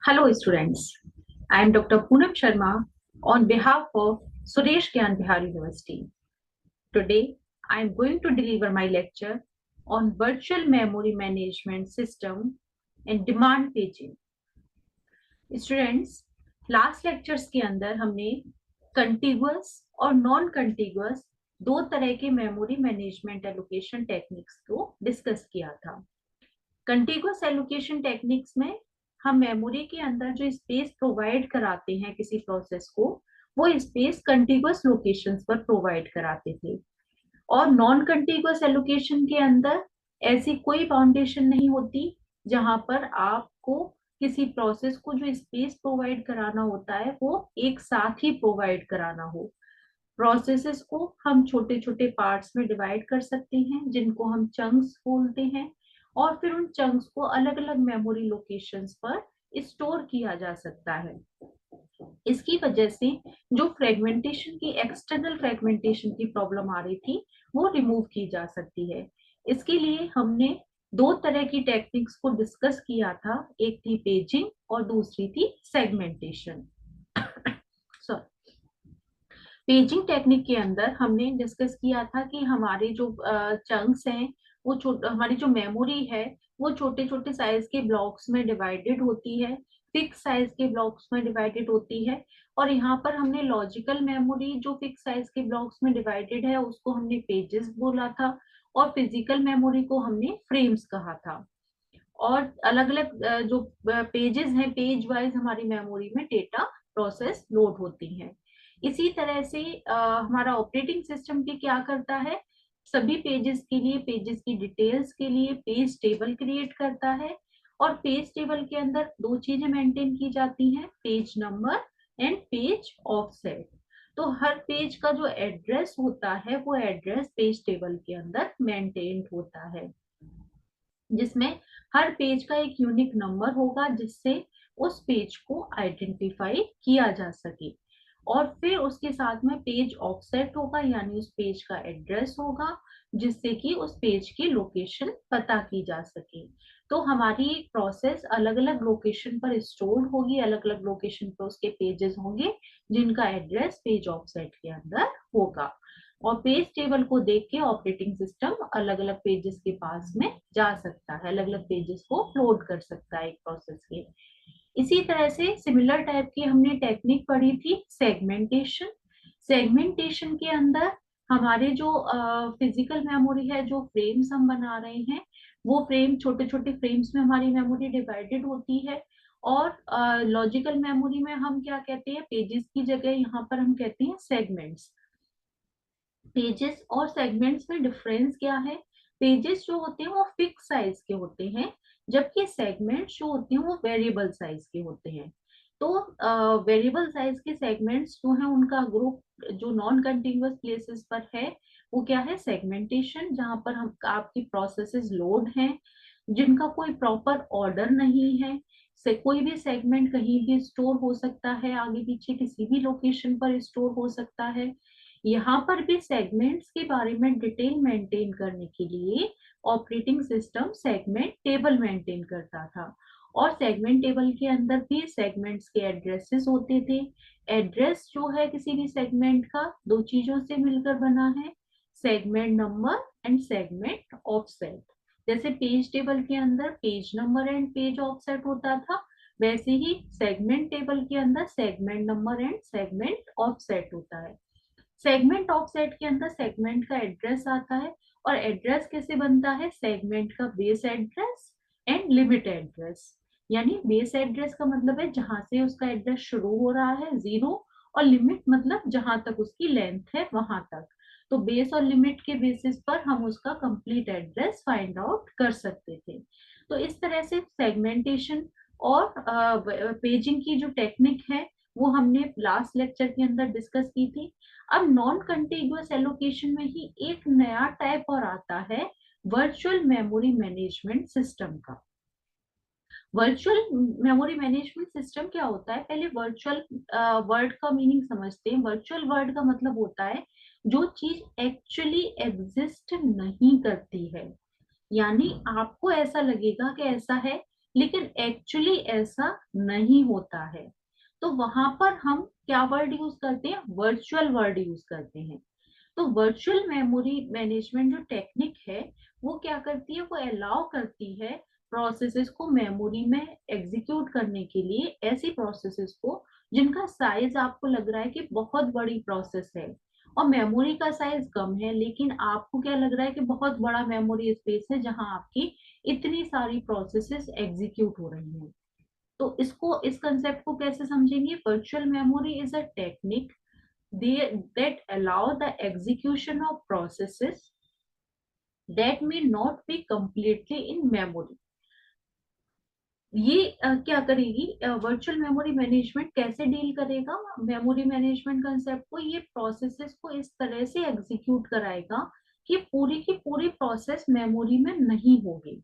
Hello students, I am Dr. Poonam Sharma on behalf of Suresh Gyan Bihar University. Today I am going to deliver my lecture on virtual memory management system and demand paging. Students, last lectures के अंदर हमने contiguous और non contiguous दो तरह के memory management allocation techniques को discuss किया था। कंटिगुअस एलोकेशन टेक्निक्स में हम मेमोरी के अंदर जो स्पेस प्रोवाइड कराते हैं किसी प्रोसेस को, वो स्पेस कंटिगुअस लोकेशंस पर प्रोवाइड कराते थे। और नॉन कंटिगुअस एलोकेशन के अंदर ऐसी कोई बाउंडेशन नहीं होती जहां पर आपको किसी प्रोसेस को जो स्पेस प्रोवाइड कराना होता है वो एक साथ ही प्रोवाइड कराना हो। प्रोसेसेस को हम छोटे छोटे पार्ट्स में डिवाइड कर सकते हैं जिनको हम चंक्स बोलते हैं, और फिर उन चंक्स को अलग अलग मेमोरी लोकेशंस पर स्टोर किया जा सकता है। इसकी वजह से जो फ्रेगमेंटेशन की एक्सटर्नल फ्रेगमेंटेशन की प्रॉब्लम आ रही थी वो रिमूव की जा सकती है। इसके लिए हमने दो तरह की टेक्निक्स को डिस्कस किया था, एक थी पेजिंग और दूसरी थी सेगमेंटेशन। सॉरी, पेजिंग टेक्निक के अंदर हमने डिस्कस किया था कि हमारे जो चंक्स हैं, वो हमारी जो मेमोरी है वो छोटे छोटे साइज के ब्लॉक्स में डिवाइडेड होती है, फिक्स साइज के ब्लॉक्स में डिवाइडेड होती है। और यहाँ पर हमने लॉजिकल मेमोरी जो फिक्स साइज के ब्लॉक्स में डिवाइडेड है उसको हमने पेजेस बोला था, और फिजिकल मेमोरी को हमने फ्रेम्स कहा था। और अलग अलग जो पेजेस हैं, पेज वाइज हमारी मेमोरी में डेटा प्रोसेस लोड होती हैं। इसी तरह से हमारा ऑपरेटिंग सिस्टम भी क्या करता है, सभी पेजेस के लिए, पेजेस की डिटेल्स के लिए पेज टेबल क्रिएट करता है। और पेज टेबल के अंदर दो चीजें मेंटेन की जाती हैं, page number and page offset. तो हर पेज का जो एड्रेस होता है वो एड्रेस पेज टेबल के अंदर मेंटेन होता है, जिसमें हर पेज का एक यूनिक नंबर होगा जिससे उस पेज को आइडेंटिफाई किया जा सके। और फिर उसके साथ में पेज ऑफसेट होगा, यानी उस पेज का एड्रेस होगा जिससे कि उस पेज की लोकेशन पता की जा सके। तो हमारी प्रोसेस अलग अलग लोकेशन पर स्टोर होगी, अलग अलग लोकेशन पर उसके पेजेस होंगे जिनका एड्रेस पेज ऑफसेट के अंदर होगा। और पेज टेबल को देख के ऑपरेटिंग सिस्टम अलग अलग पेजेस के पास में जा सकता है, अलग अलग पेजेस को लोड कर सकता है एक प्रोसेस के। इसी तरह से सिमिलर टाइप की हमने टेक्निक पढ़ी थी सेगमेंटेशन। सेगमेंटेशन के अंदर हमारे जो फिजिकल मेमोरी है, जो फ्रेम्स हम बना रहे हैं, वो फ्रेम छोटे छोटे फ्रेम्स में हमारी मेमोरी डिवाइडेड होती है। और लॉजिकल मेमोरी में हम क्या कहते हैं, पेजेस की जगह यहाँ पर हम कहते हैं सेगमेंट्स। पेजेस और सेगमेंट्स में डिफरेंस क्या है, पेजेस जो होते हैं वो फिक्स साइज के होते हैं, जबकि सेगमेंट्स जो होते हैं वो वेरिएबल साइज के होते हैं। तो वेरिएबल साइज के सेगमेंट्स जो है उनका ग्रुप जो नॉन कंटिन्यूअस प्लेसेस पर है वो क्या है, सेगमेंटेशन, जहां पर हम आपकी प्रोसेसेस लोड हैं जिनका कोई प्रॉपर ऑर्डर नहीं है। से कोई भी सेगमेंट कहीं भी स्टोर हो सकता है, आगे पीछे किसी भी लोकेशन पर स्टोर हो सकता है। यहाँ पर भी सेगमेंट्स के बारे में डिटेल मेंटेन करने के लिए operating system segment table maintain करता था। और सेगमेंट टेबल के अंदर भी सेगमेंट्स के एड्रेसेस होते थे। एड्रेस जो है किसी भी सेगमेंट का दो चीजों से मिलकर बना है, segment number and segment offset. जैसे पेज टेबल के अंदर page number and page offset होता था, वैसे ही सेगमेंट टेबल के अंदर segment number and segment offset होता है। सेगमेंट ऑफसेट के अंदर सेगमेंट का एड्रेस आता है, और एड्रेस कैसे बनता है, सेगमेंट का base address and limit address. यानी बेस एड्रेस का मतलब है जहां से उसका एड्रेस शुरू हो रहा है, 0, और लिमिट मतलब जहां तक उसकी लेंथ है वहां तक। तो बेस और लिमिट के बेसिस पर हम उसका कंप्लीट एड्रेस फाइंड आउट कर सकते थे। तो इस तरह से सेगमेंटेशन और पेजिंग की जो टेक्निक है वो हमने लास्ट लेक्चर के अंदर डिस्कस की थी। अब नॉन कंटिगुअस एलोकेशन में ही एक नया टाइप और आता है, वर्चुअल मेमोरी मैनेजमेंट सिस्टम का। वर्चुअल मेमोरी मैनेजमेंट सिस्टम क्या होता है, पहले वर्चुअल वर्ड का मीनिंग समझते हैं। वर्चुअल वर्ड का मतलब होता है जो चीज एक्चुअली एग्जिस्ट नहीं करती है। यानी आपको ऐसा लगेगा कि ऐसा है, लेकिन एक्चुअली ऐसा नहीं होता है। तो वहां पर हम क्या वर्ड यूज करते हैं, वर्चुअल वर्ड यूज करते हैं। तो वर्चुअल मेमोरी मैनेजमेंट जो टेक्निक है वो क्या करती है, वो अलाउ करती है प्रोसेसेस को मेमोरी में एग्जीक्यूट करने के लिए, ऐसी प्रोसेसेस को जिनका साइज आपको लग रहा है कि बहुत बड़ी प्रोसेस है और मेमोरी का साइज कम है, लेकिन आपको क्या लग रहा है कि बहुत बड़ा मेमोरी स्पेस है जहां आपकी इतनी सारी प्रोसेसेस एग्जीक्यूट हो रही हैं। तो इसको, इस कंसेप्ट को कैसे समझेंगे, virtual memory is a technique that allow the execution of processes that may not be completely in memory। ये क्या करेगी, वर्चुअल मेमोरी मैनेजमेंट कैसे डील करेगा मेमोरी मैनेजमेंट कंसेप्ट को, ये प्रोसेसेस को इस तरह से एग्जीक्यूट कराएगा कि पूरी की पूरी प्रोसेस मेमोरी में नहीं होगी।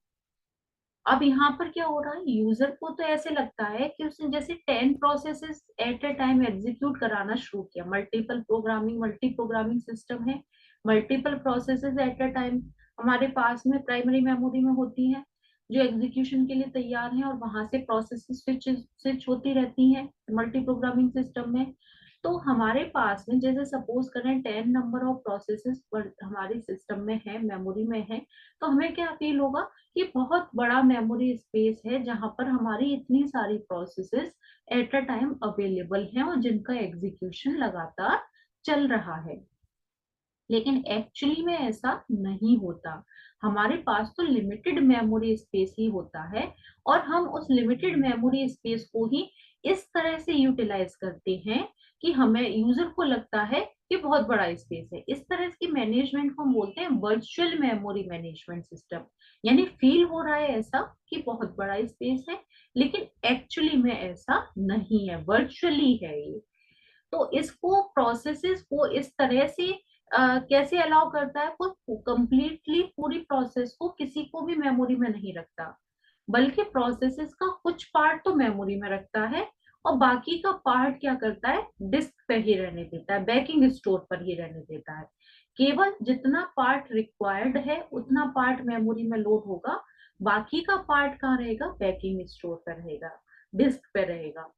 अब यहाँ पर क्या हो रहा है, यूजर को तो ऐसे लगता है कि उसने जैसे 10 processes at a time execute कराना शुरू किया, मल्टी प्रोग्रामिंग सिस्टम है, multiple processes at a time हमारे पास में प्राइमरी मेमोरी में होती हैं जो एग्जीक्यूशन के लिए तैयार हैं, और वहां से प्रोसेसेस स्विच स्विच होती रहती हैं मल्टी प्रोग्रामिंग सिस्टम में। तो हमारे पास में जैसे सपोज करें 10 नंबर ऑफ प्रोसेसेस हमारे सिस्टम में है, मेमोरी में है, तो हमें क्या फील होगा कि बहुत बड़ा मेमोरी स्पेस है जहां पर हमारी इतनी सारी processes at a time available हैं और जिनका एग्जीक्यूशन लगातार चल रहा है। लेकिन एक्चुअली में ऐसा नहीं होता, हमारे पास तो लिमिटेड मेमोरी स्पेस ही होता है, और हम उस लिमिटेड मेमोरी स्पेस को ही इस तरह से यूटिलाइज करते हैं कि हमें, यूजर को लगता है कि बहुत बड़ा स्पेस है। इस तरह की मैनेजमेंट को हम बोलते हैं वर्चुअल मेमोरी मैनेजमेंट सिस्टम। यानी फील हो रहा है ऐसा कि बहुत बड़ा स्पेस है, लेकिन एक्चुअली में ऐसा नहीं है, वर्चुअली है ये। तो इसको, प्रोसेसेस को इस तरह से कैसे अलाउ करता है, वो कंप्लीटली पूरी प्रोसेस को किसी को भी मेमोरी में नहीं रखता, बल्कि प्रोसेसेस का कुछ पार्ट तो मेमोरी में रखता है और बाकी का पार्ट क्या करता है, डिस्क पे ही रहने देता है, बैकिंग स्टोर पर ही रहने देता है। केवल जितना पार्ट रिक्वायर्ड है उतना पार्ट मेमोरी में लोड होगा, बाकी का पार्ट कहाँ रहेगा, बैकिंग स्टोर पर रहेगा, डिस्क पे रहेगा।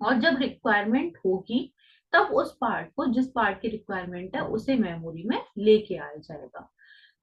और जब रिक्वायरमेंट होगी तब उस पार्ट को, जिस पार्ट की रिक्वायरमेंट है उसे मेमोरी में लेके आया जाएगा।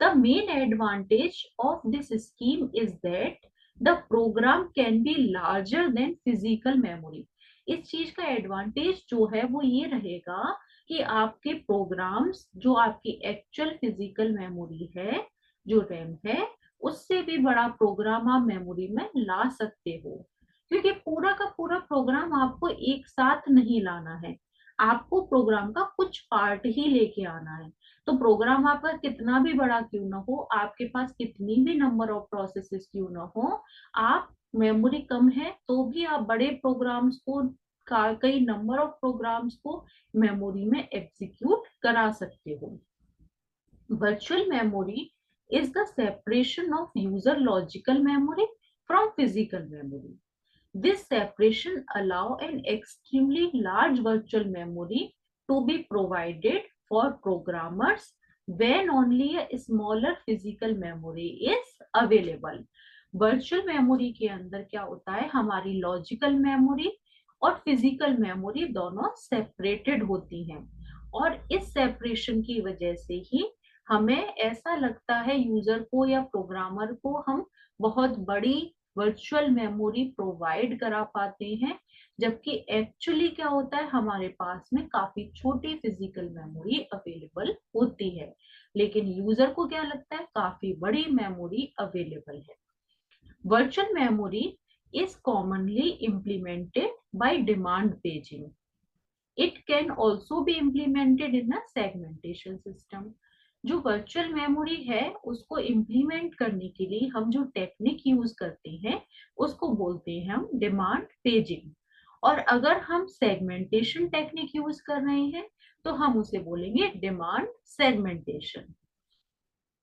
The main advantage of this scheme is that the program can be larger than physical memory. इस चीज का एडवांटेज जो है वो ये रहेगा कि आपके प्रोग्राम्स, जो आपकी एक्चुअल फिजिकल मेमोरी है, जो रैम है, उससे भी बड़ा प्रोग्राम आप मेमोरी में ला सकते हो। क्योंकि पूरा का पूरा प्रोग्राम आपको एक साथ नहीं लाना है, आपको प्रोग्राम का कुछ पार्ट ही लेके आना है। तो प्रोग्राम आपका कितना भी बड़ा क्यों ना हो, आपके पास कितनी भी नंबर ऑफ प्रोसेसेस क्यों ना हो, आप, मेमोरी कम है तो भी आप बड़े प्रोग्राम्स को, कई नंबर ऑफ प्रोग्राम्स को मेमोरी में एग्जीक्यूट करा सकते हो। Virtual memory is the separation of user logical memory from physical memory. This separation allow an extremely large virtual memory to be provided for programmers when only a smaller physical memory is available. Virtual memory के अंदर क्या होता है, हमारी logical memory और physical memory दोनों separated होती हैं, और इस सेपरेशन की वजह से ही हमें ऐसा लगता है, यूजर को या प्रोग्रामर को, हम बहुत बड़ी वर्चुअल मेमोरी प्रोवाइड करा पाते हैं, जबकि एक्चुअली क्या होता है, हमारे पास में काफी छोटी फिजिकल मेमोरी अवेलेबल होती है, लेकिन यूजर को क्या लगता है, काफी बड़ी मेमोरी अवेलेबल है। Virtual memory is commonly implemented by demand paging. It can also be implemented in a segmentation system. जो वर्चुअल मेमोरी है उसको इम्प्लीमेंट करने के लिए हम जो टेक्निक यूज करते हैं उसको बोलते हैं हम डिमांड पेजिंग, और अगर हम सेगमेंटेशन टेक्निक यूज कर रहे हैं तो हम उसे बोलेंगे डिमांड सेगमेंटेशन।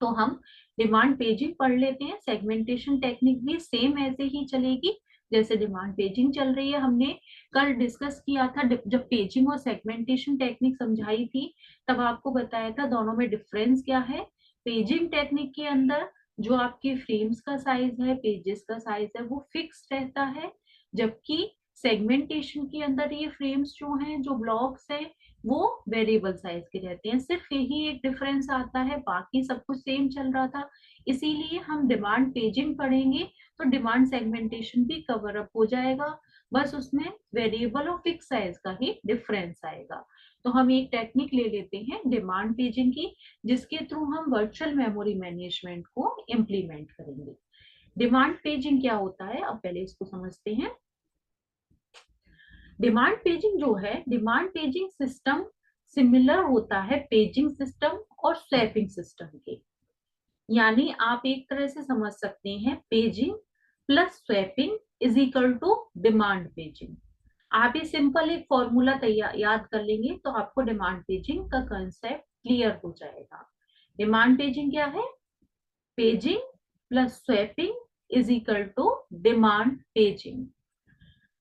तो हम डिमांड पेजिंग पढ़ लेते हैं, सेगमेंटेशन टेक्निक भी सेम ऐसे ही चलेगी जैसे डिमांड पेजिंग चल रही है। हमने कल डिस्कस किया था, जब पेजिंग और सेगमेंटेशन टेक्निक समझाई थी तब आपको बताया था दोनों में डिफरेंस क्या है। पेजिंग टेक्निक के अंदर जो आपके फ्रेम्स का साइज है, पेजेस का साइज है, वो फिक्स रहता है, जबकि सेगमेंटेशन के अंदर ये फ्रेम्स जो हैं, जो ब्लॉक्स हैं, वो वेरिएबल साइज के रहते हैं। सिर्फ यही एक डिफरेंस आता है, बाकी सब कुछ सेम चल रहा था। इसीलिए हम डिमांड पेजिंग पढ़ेंगे तो डिमांड सेगमेंटेशन भी कवर अप हो जाएगा, बस उसमें वेरिएबल और फिक्स साइज का ही डिफरेंस आएगा। तो हम एक टेक्निक ले लेते हैं डिमांड पेजिंग की, जिसके थ्रू हम वर्चुअल मेमोरी मैनेजमेंट को इम्प्लीमेंट करेंगे। डिमांड पेजिंग क्या होता है, अब पहले इसको समझते हैं। डिमांड पेजिंग जो है, डिमांड पेजिंग सिस्टम सिमिलर होता है पेजिंग सिस्टम और स्वैपिंग सिस्टम के। यानी आप एक तरह से समझ सकते हैं, paging plus swapping is equal to demand paging. आप ये सिंपल एक फॉर्मूला तैयार याद कर लेंगे तो आपको डिमांड पेजिंग का कंसेप्ट क्लियर हो जाएगा। डिमांड पेजिंग क्या है? Paging plus swapping is equal to demand paging.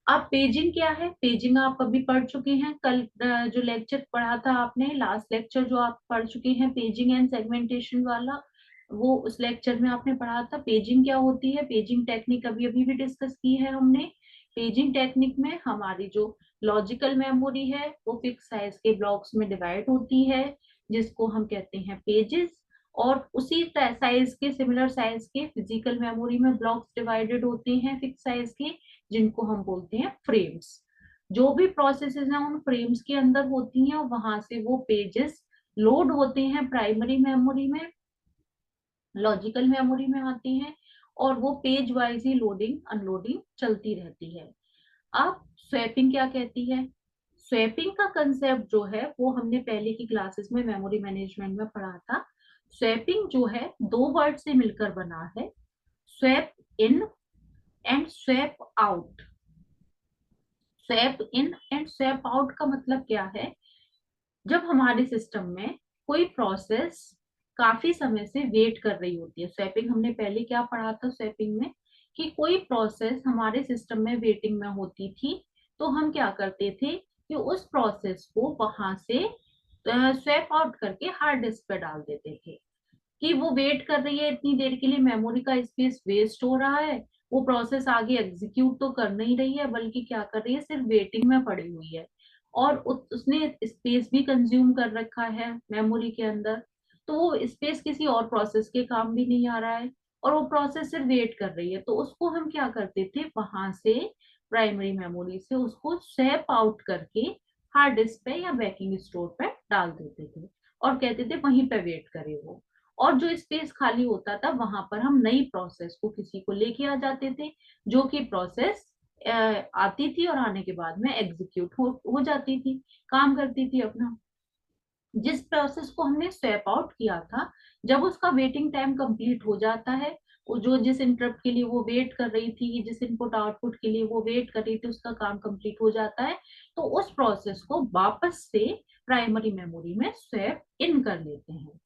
अब पेजिंग क्या है? पेजिंग आप अभी पढ़ चुके हैं, कल जो लेक्चर पढ़ा था आपने, लास्ट लेक्चर जो आप पढ़ चुके हैं पेजिंग एंड सेगमेंटेशन वाला, वो उस लेक्चर में आपने पढ़ा था पेजिंग क्या होती है। पेजिंग टेक्निक अभी अभी भी डिस्कस की है हमने। पेजिंग टेक्निक में हमारी जो लॉजिकल मेमोरी है वो फिक्स साइज के ब्लॉक्स में डिवाइड होती है, जिसको हम कहते हैं पेजेस। और उसी साइज के, सिमिलर साइज के फिजिकल मेमोरी में ब्लॉक्स डिवाइडेड होते हैं फिक्स साइज के, जिनको हम बोलते हैं फ्रेम्स। जो भी प्रोसेसेस हैं उन फ्रेम्स के अंदर होती हैं और वहां से वो पेजेस लोड होते हैं प्राइमरी मेमोरी में, लॉजिकल मेमोरी में आती हैं, और वो पेज वाइज ही लोडिंग अनलोडिंग चलती रहती है। अब स्वैपिंग क्या कहती है? स्वैपिंग का कंसेप्ट जो है वो हमने पहले की क्लासेस में मेमोरी मैनेजमेंट में पढ़ा था। स्वैपिंग जो है दो वर्ड से मिलकर बना है, swap in and swap out. Swap in and swap out का मतलब क्या है? जब हमारे सिस्टम में कोई प्रोसेस काफी समय से वेट कर रही होती है, स्वैपिंग हमने पहले क्या पढ़ा था स्वैपिंग में, कि कोई प्रोसेस हमारे सिस्टम में वेटिंग में होती थी, तो हम क्या करते थे कि उस प्रोसेस को वहां से स्वैप आउट करके हार्ड डिस्क पे डाल देते थे, कि वो वेट कर रही है इतनी देर के लिए, मेमोरी का स्पेस वेस्ट हो रहा है, वो प्रोसेस आगे एग्जीक्यूट तो कर नहीं रही है, बल्कि क्या कर रही है, सिर्फ वेटिंग में पड़ी हुई है, और उसने स्पेस भी कंज्यूम कर रखा है मेमोरी के अंदर। तो वो स्पेस किसी और प्रोसेस के काम भी नहीं आ रहा है, और वो प्रोसेस सिर्फ वेट कर रही है, तो उसको हम क्या करते थे, वहां से प्राइमरी मेमोरी से उसको स्वैप आउट करके हार्ड डिस्क पे या बैकिंग स्टोर पे डाल देते थे, और कहते थे वहीं पे वेट करे वो। और जो स्पेस खाली होता था वहां पर हम नई प्रोसेस को किसी को लेके आ जाते थे, जो कि प्रोसेस आती थी और आने के बाद में एग्जीक्यूट हो जाती थी, काम करती थी अपना। जिस प्रोसेस को हमने स्वैप आउट किया था, जब उसका वेटिंग टाइम कंप्लीट हो जाता है, वो जो जिस इंटरप्ट के लिए वो वेट कर रही थी, जिस इनपुट आउटपुट के लिए वो वेट कर रही थी, उसका काम कंप्लीट हो जाता है, तो उस प्रोसेस को वापस से प्राइमरी मेमोरी में स्वैप इन कर लेते हैं,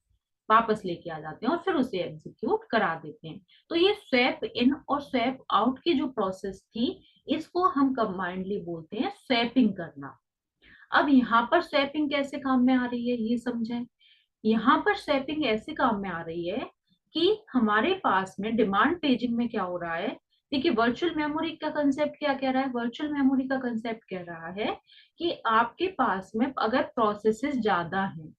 वापस लेके आ जाते हैं और फिर उसे एग्जीक्यूट करा देते हैं। तो ये स्वैप इन और स्वैप आउट की जो प्रोसेस थी, इसको हम कंबाइंडली बोलते हैं स्वैपिंग करना। अब यहाँ पर स्वैपिंग कैसे काम में आ रही है ये समझें। यहाँ पर स्वैपिंग ऐसे काम में आ रही है कि हमारे पास में डिमांड पेजिंग में क्या हो रहा है। देखिए, वर्चुअल मेमोरी का कंसेप्ट क्या कह रहा है? वर्चुअल मेमोरी का कंसेप्ट कह रहा है कि आपके पास में अगर प्रोसेसेस ज्यादा हैं,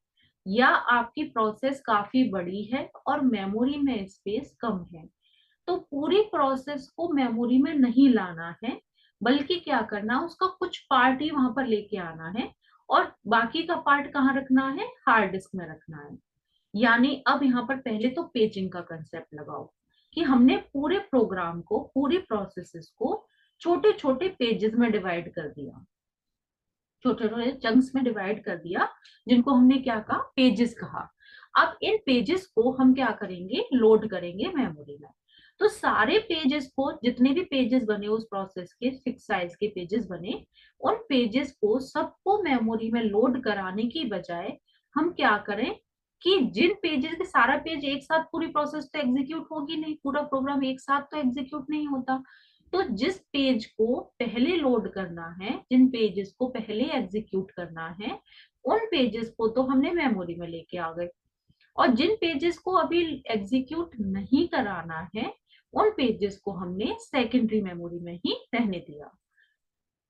या आपकी प्रोसेस काफी बड़ी है और मेमोरी में स्पेस कम है, तो पूरी प्रोसेस को मेमोरी में नहीं लाना है, बल्कि क्या करना, उसका कुछ पार्ट ही वहां पर लेके आना है, और बाकी का पार्ट कहाँ रखना है? हार्ड डिस्क में रखना है। यानी अब यहाँ पर पहले तो पेजिंग का कंसेप्ट लगाओ, कि हमने पूरे प्रोग्राम को, पूरी प्रोसेसेस को छोटे छोटे पेजेस में डिवाइड कर दिया, छोटे छोटे चंक्स में डिवाइड कर दिया, जिनको हमने क्या कहा? पेजेस कहा। अब इन पेजेस को हम क्या करेंगे? लोड करेंगे मेमोरी में। तो सारे पेजेस को, जितने भी पेजेस बने उस प्रोसेस के, फिक्स साइज के पेजेस बने, उन पेजेस को सबको मेमोरी में लोड कराने की बजाय हम क्या करें कि जिन पेजेस के, सारा पेज एक साथ पूरी प्रोसेस तो एग्जीक्यूट होगी नहीं, पूरा प्रोग्राम एक साथ तो एग्जीक्यूट नहीं होता, तो जिस पेज को पहले लोड करना है, जिन पेजेस को पहले एग्जीक्यूट करना है, उन पेजेस को तो हमने मेमोरी में लेके आ गए। और जिन पेजेस को अभी एग्जीक्यूट नहीं कराना है उन पेजेस को हमने सेकेंडरी मेमोरी में ही रहने दिया।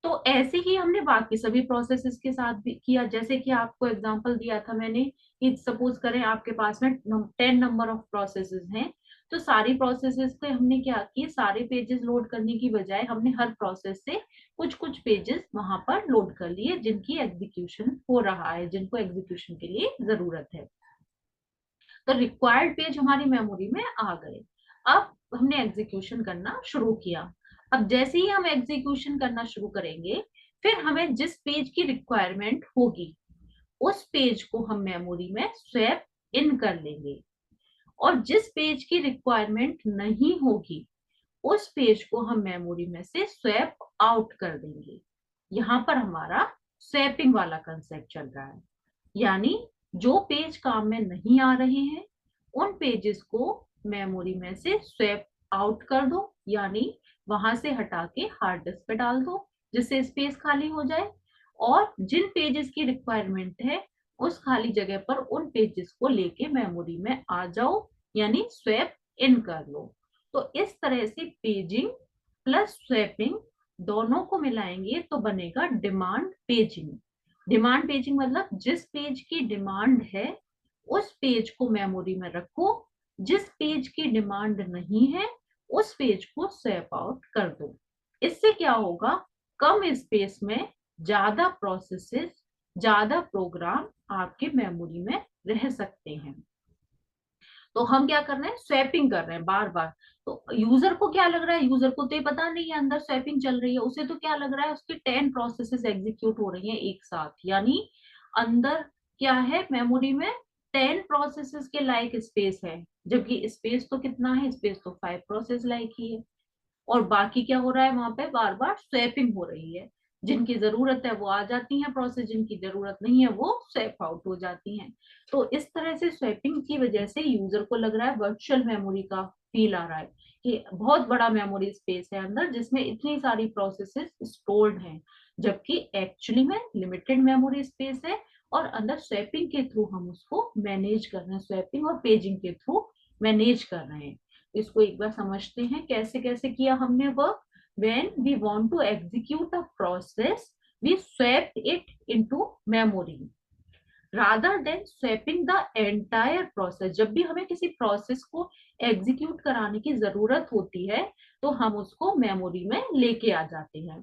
तो ऐसे ही हमने बाकी सभी प्रोसेसेस के साथ भी किया। जैसे कि आपको एग्जांपल दिया था मैंने कि सपोज करें आपके पास में 10 नंबर ऑफ प्रोसेसेस हैं, तो सारी प्रोसेसेस पे हमने क्या किया, सारे पेजेस लोड करने की बजाय हमने हर प्रोसेस से कुछ कुछ पेजेस वहां पर लोड कर लिए जिनकी एग्जीक्यूशन हो रहा है, जिनको एग्जीक्यूशन के लिए जरूरत है। तो रिक्वायर्ड पेज हमारी मेमोरी में आ गए। अब हमने एग्जीक्यूशन करना शुरू किया। अब जैसे ही हम एग्जीक्यूशन करना शुरू करेंगे, फिर हमें जिस पेज की रिक्वायरमेंट होगी उस पेज को हम मेमोरी में स्वैप इन कर लेंगे, और जिस पेज की रिक्वायरमेंट नहीं होगी उस पेज को हम मेमोरी में से स्वैप आउट कर देंगे। यहाँ पर हमारा स्वैपिंग वाला कंसेप्ट चल रहा है, यानी जो पेज काम में नहीं आ रहे हैं उन पेजेस को मेमोरी में से स्वैप आउट कर दो, यानी वहां से हटा के हार्ड डिस्क पे डाल दो जिससे स्पेस खाली हो जाए। और जिन पेजेस की रिक्वायरमेंट है उस खाली जगह पर उन पेजेस को लेके मेमोरी में आ जाओ, यानी स्वैप इन कर लो। तो इस तरह से पेजिंग प्लस स्वैपिंग दोनों को मिलाएंगे तो बनेगा डिमांड पेजिंग। डिमांड पेजिंग मतलब जिस पेज की डिमांड है उस पेज को मेमोरी में रखो, जिस पेज की डिमांड नहीं है उस पेज को स्वैप आउट कर दो। इससे क्या होगा, कम स्पेस में ज्यादा प्रोसेसेस, ज्यादा प्रोग्राम आपके मेमोरी में रह सकते हैं। तो हम क्या कर रहे हैं, स्वैपिंग कर रहे हैं बार बार। तो यूजर को क्या लग रहा है, यूजर को तो ये पता नहीं है अंदर स्वैपिंग चल रही है, उसे तो क्या लग रहा है उसकी 10 प्रोसेसेस एग्जीक्यूट हो रही हैं एक साथ, यानी अंदर क्या है मेमोरी में 10 प्रोसेसेस के लायक स्पेस है, जबकि स्पेस तो कितना है, स्पेस तो 5 प्रोसेस लायक ही है। और बाकी क्या हो रहा है, वहां पे बार बार स्वैपिंग हो रही है, जिनकी जरूरत है वो आ जाती है प्रोसेस, जिनकी जरूरत नहीं है वो स्वैप आउट हो जाती हैं। तो इस तरह से स्वैपिंग की वजह से यूजर को लग रहा है वर्चुअल मेमोरी का फील आ रहा है कि बहुत बड़ा मेमोरी स्पेस है अंदर जिसमें इतनी सारी प्रोसेसेस स्टोर्ड हैं, जबकि एक्चुअली में लिमिटेड मेमोरी स्पेस है और अंदर स्वैपिंग के थ्रू हम उसको मैनेज कर रहे हैं, स्वैपिंग और पेजिंग के थ्रू मैनेज कर रहे हैं। इसको एक बार समझते हैं कैसे कैसे किया हमने work. when we want to execute a process we swap it into memory rather than swapping the entire process। जब भी हमें किसी प्रोसेस को एग्जीक्यूट कराने की जरूरत होती है तो हम उसको मेमोरी में लेके आ जाते हैं।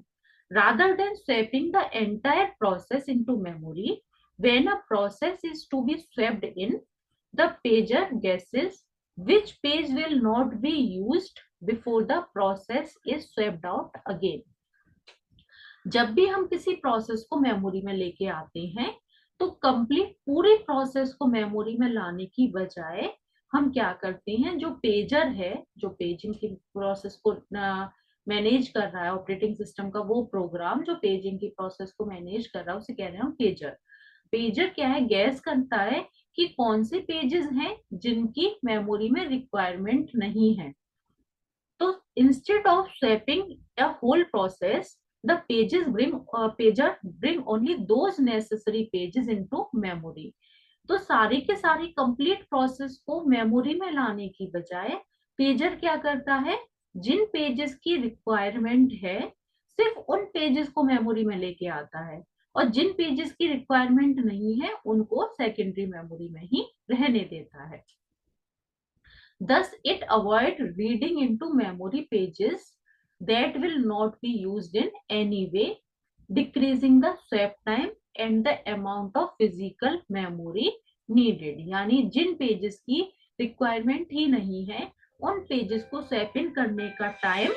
rather than swapping the entire process into memory, when a process is to be swapped in, the pager guesses which page will not be used before the process is swapped out again। जब भी हम किसी process को memory में लेके आते हैं तो कंप्लीट पूरे प्रोसेस को मेमोरी में लाने की बजाय हम क्या करते हैं, जो पेजर है, जो पेजिंग की प्रोसेस को मैनेज कर रहा है ऑपरेटिंग सिस्टम का वो प्रोग्राम जो पेजिंग की प्रोसेस को मैनेज कर रहा है उसे कह रहे हैं पेजर। पेजर क्या है, गैस करता है कि कौन से पेजेस हैं जिनकी मेमोरी में रिक्वायरमेंट नहीं है। तो instead of swapping a whole process, the pager bring only those necessary pages into memory। तो सारी के सारी कंप्लीट प्रोसेस को मेमोरी में लाने की बजाय पेजर क्या करता है, जिन पेजेस की रिक्वायरमेंट है सिर्फ उन पेजेस को मेमोरी में लेके आता है, और जिन पेजेस की रिक्वायरमेंट नहीं है उनको सेकेंडरी मेमोरी में ही रहने देता है। Thus, it avoid reading into memory pages that will not be used in any way, decreasing the swap time and the amount of physical memory needed। यानी जिन पेजेस की रिक्वायरमेंट ही नहीं है उन पेजेस को स्वैप इन करने का time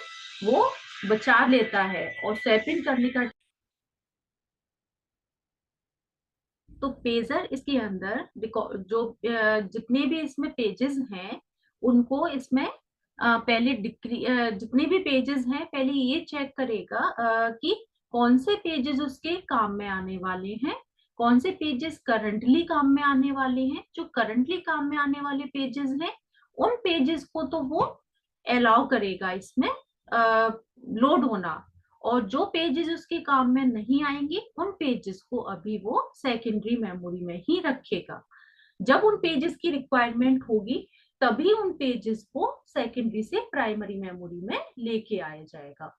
वो बचा लेता है, और स्वैप इन करने का तो पेजर इसके अंदर जो जितने भी इसमें पेजेस हैं उनको इसमें पहले डिक्री जितने भी पेजेस हैं पहले ये चेक करेगा कि कौन से पेजेस उसके काम में आने वाले हैं, कौन से पेजेस करंटली काम में आने वाले हैं। जो करंटली काम में आने वाले पेजेस हैं उन पेजेस को तो वो अलाउ करेगा इसमें लोड होना, और जो पेजेस उसके काम में नहीं आएंगे उन पेजेस को अभी वो सेकेंडरी मेमोरी में ही रखेगा। जब उन पेजेस की रिक्वायरमेंट होगी तभी उन पेजेस को सेकेंडरी से प्राइमरी मेमोरी में लेके आया जाएगा।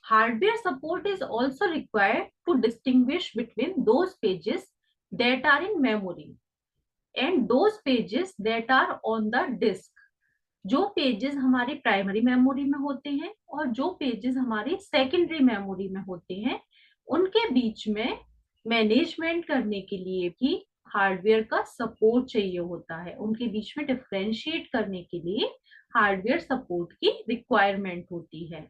Hardware support is also required to distinguish between those pages that are in memory and those pages that are on the disk. जो पेजेस हमारी प्राइमरी मेमोरी में होते हैं और जो पेजेस हमारी सेकेंडरी मेमोरी में होते हैं, उनके बीच में मैनेजमेंट करने के लिए भी हार्डवेयर का सपोर्ट चाहिए होता है। उनके बीच में डिफरेंशिएट करने के लिए हार्डवेयर सपोर्ट की रिक्वायरमेंट होती है।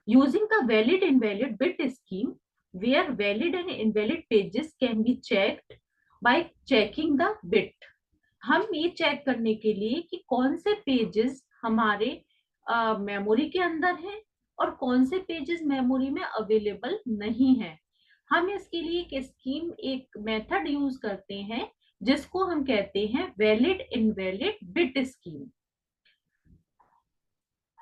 Using the valid invalid bit scheme, where valid and invalid pages can be checked by checking the bit. हम ये चेक करने के लिए कि कौन से पेजेस हमारे मेमोरी के अंदर हैं और कौन से पेजेस मेमोरी में अवेलेबल नहीं है, हम इसके लिए एक स्कीम, एक मेथड यूज करते हैं जिसको हम कहते हैं valid invalid bit scheme,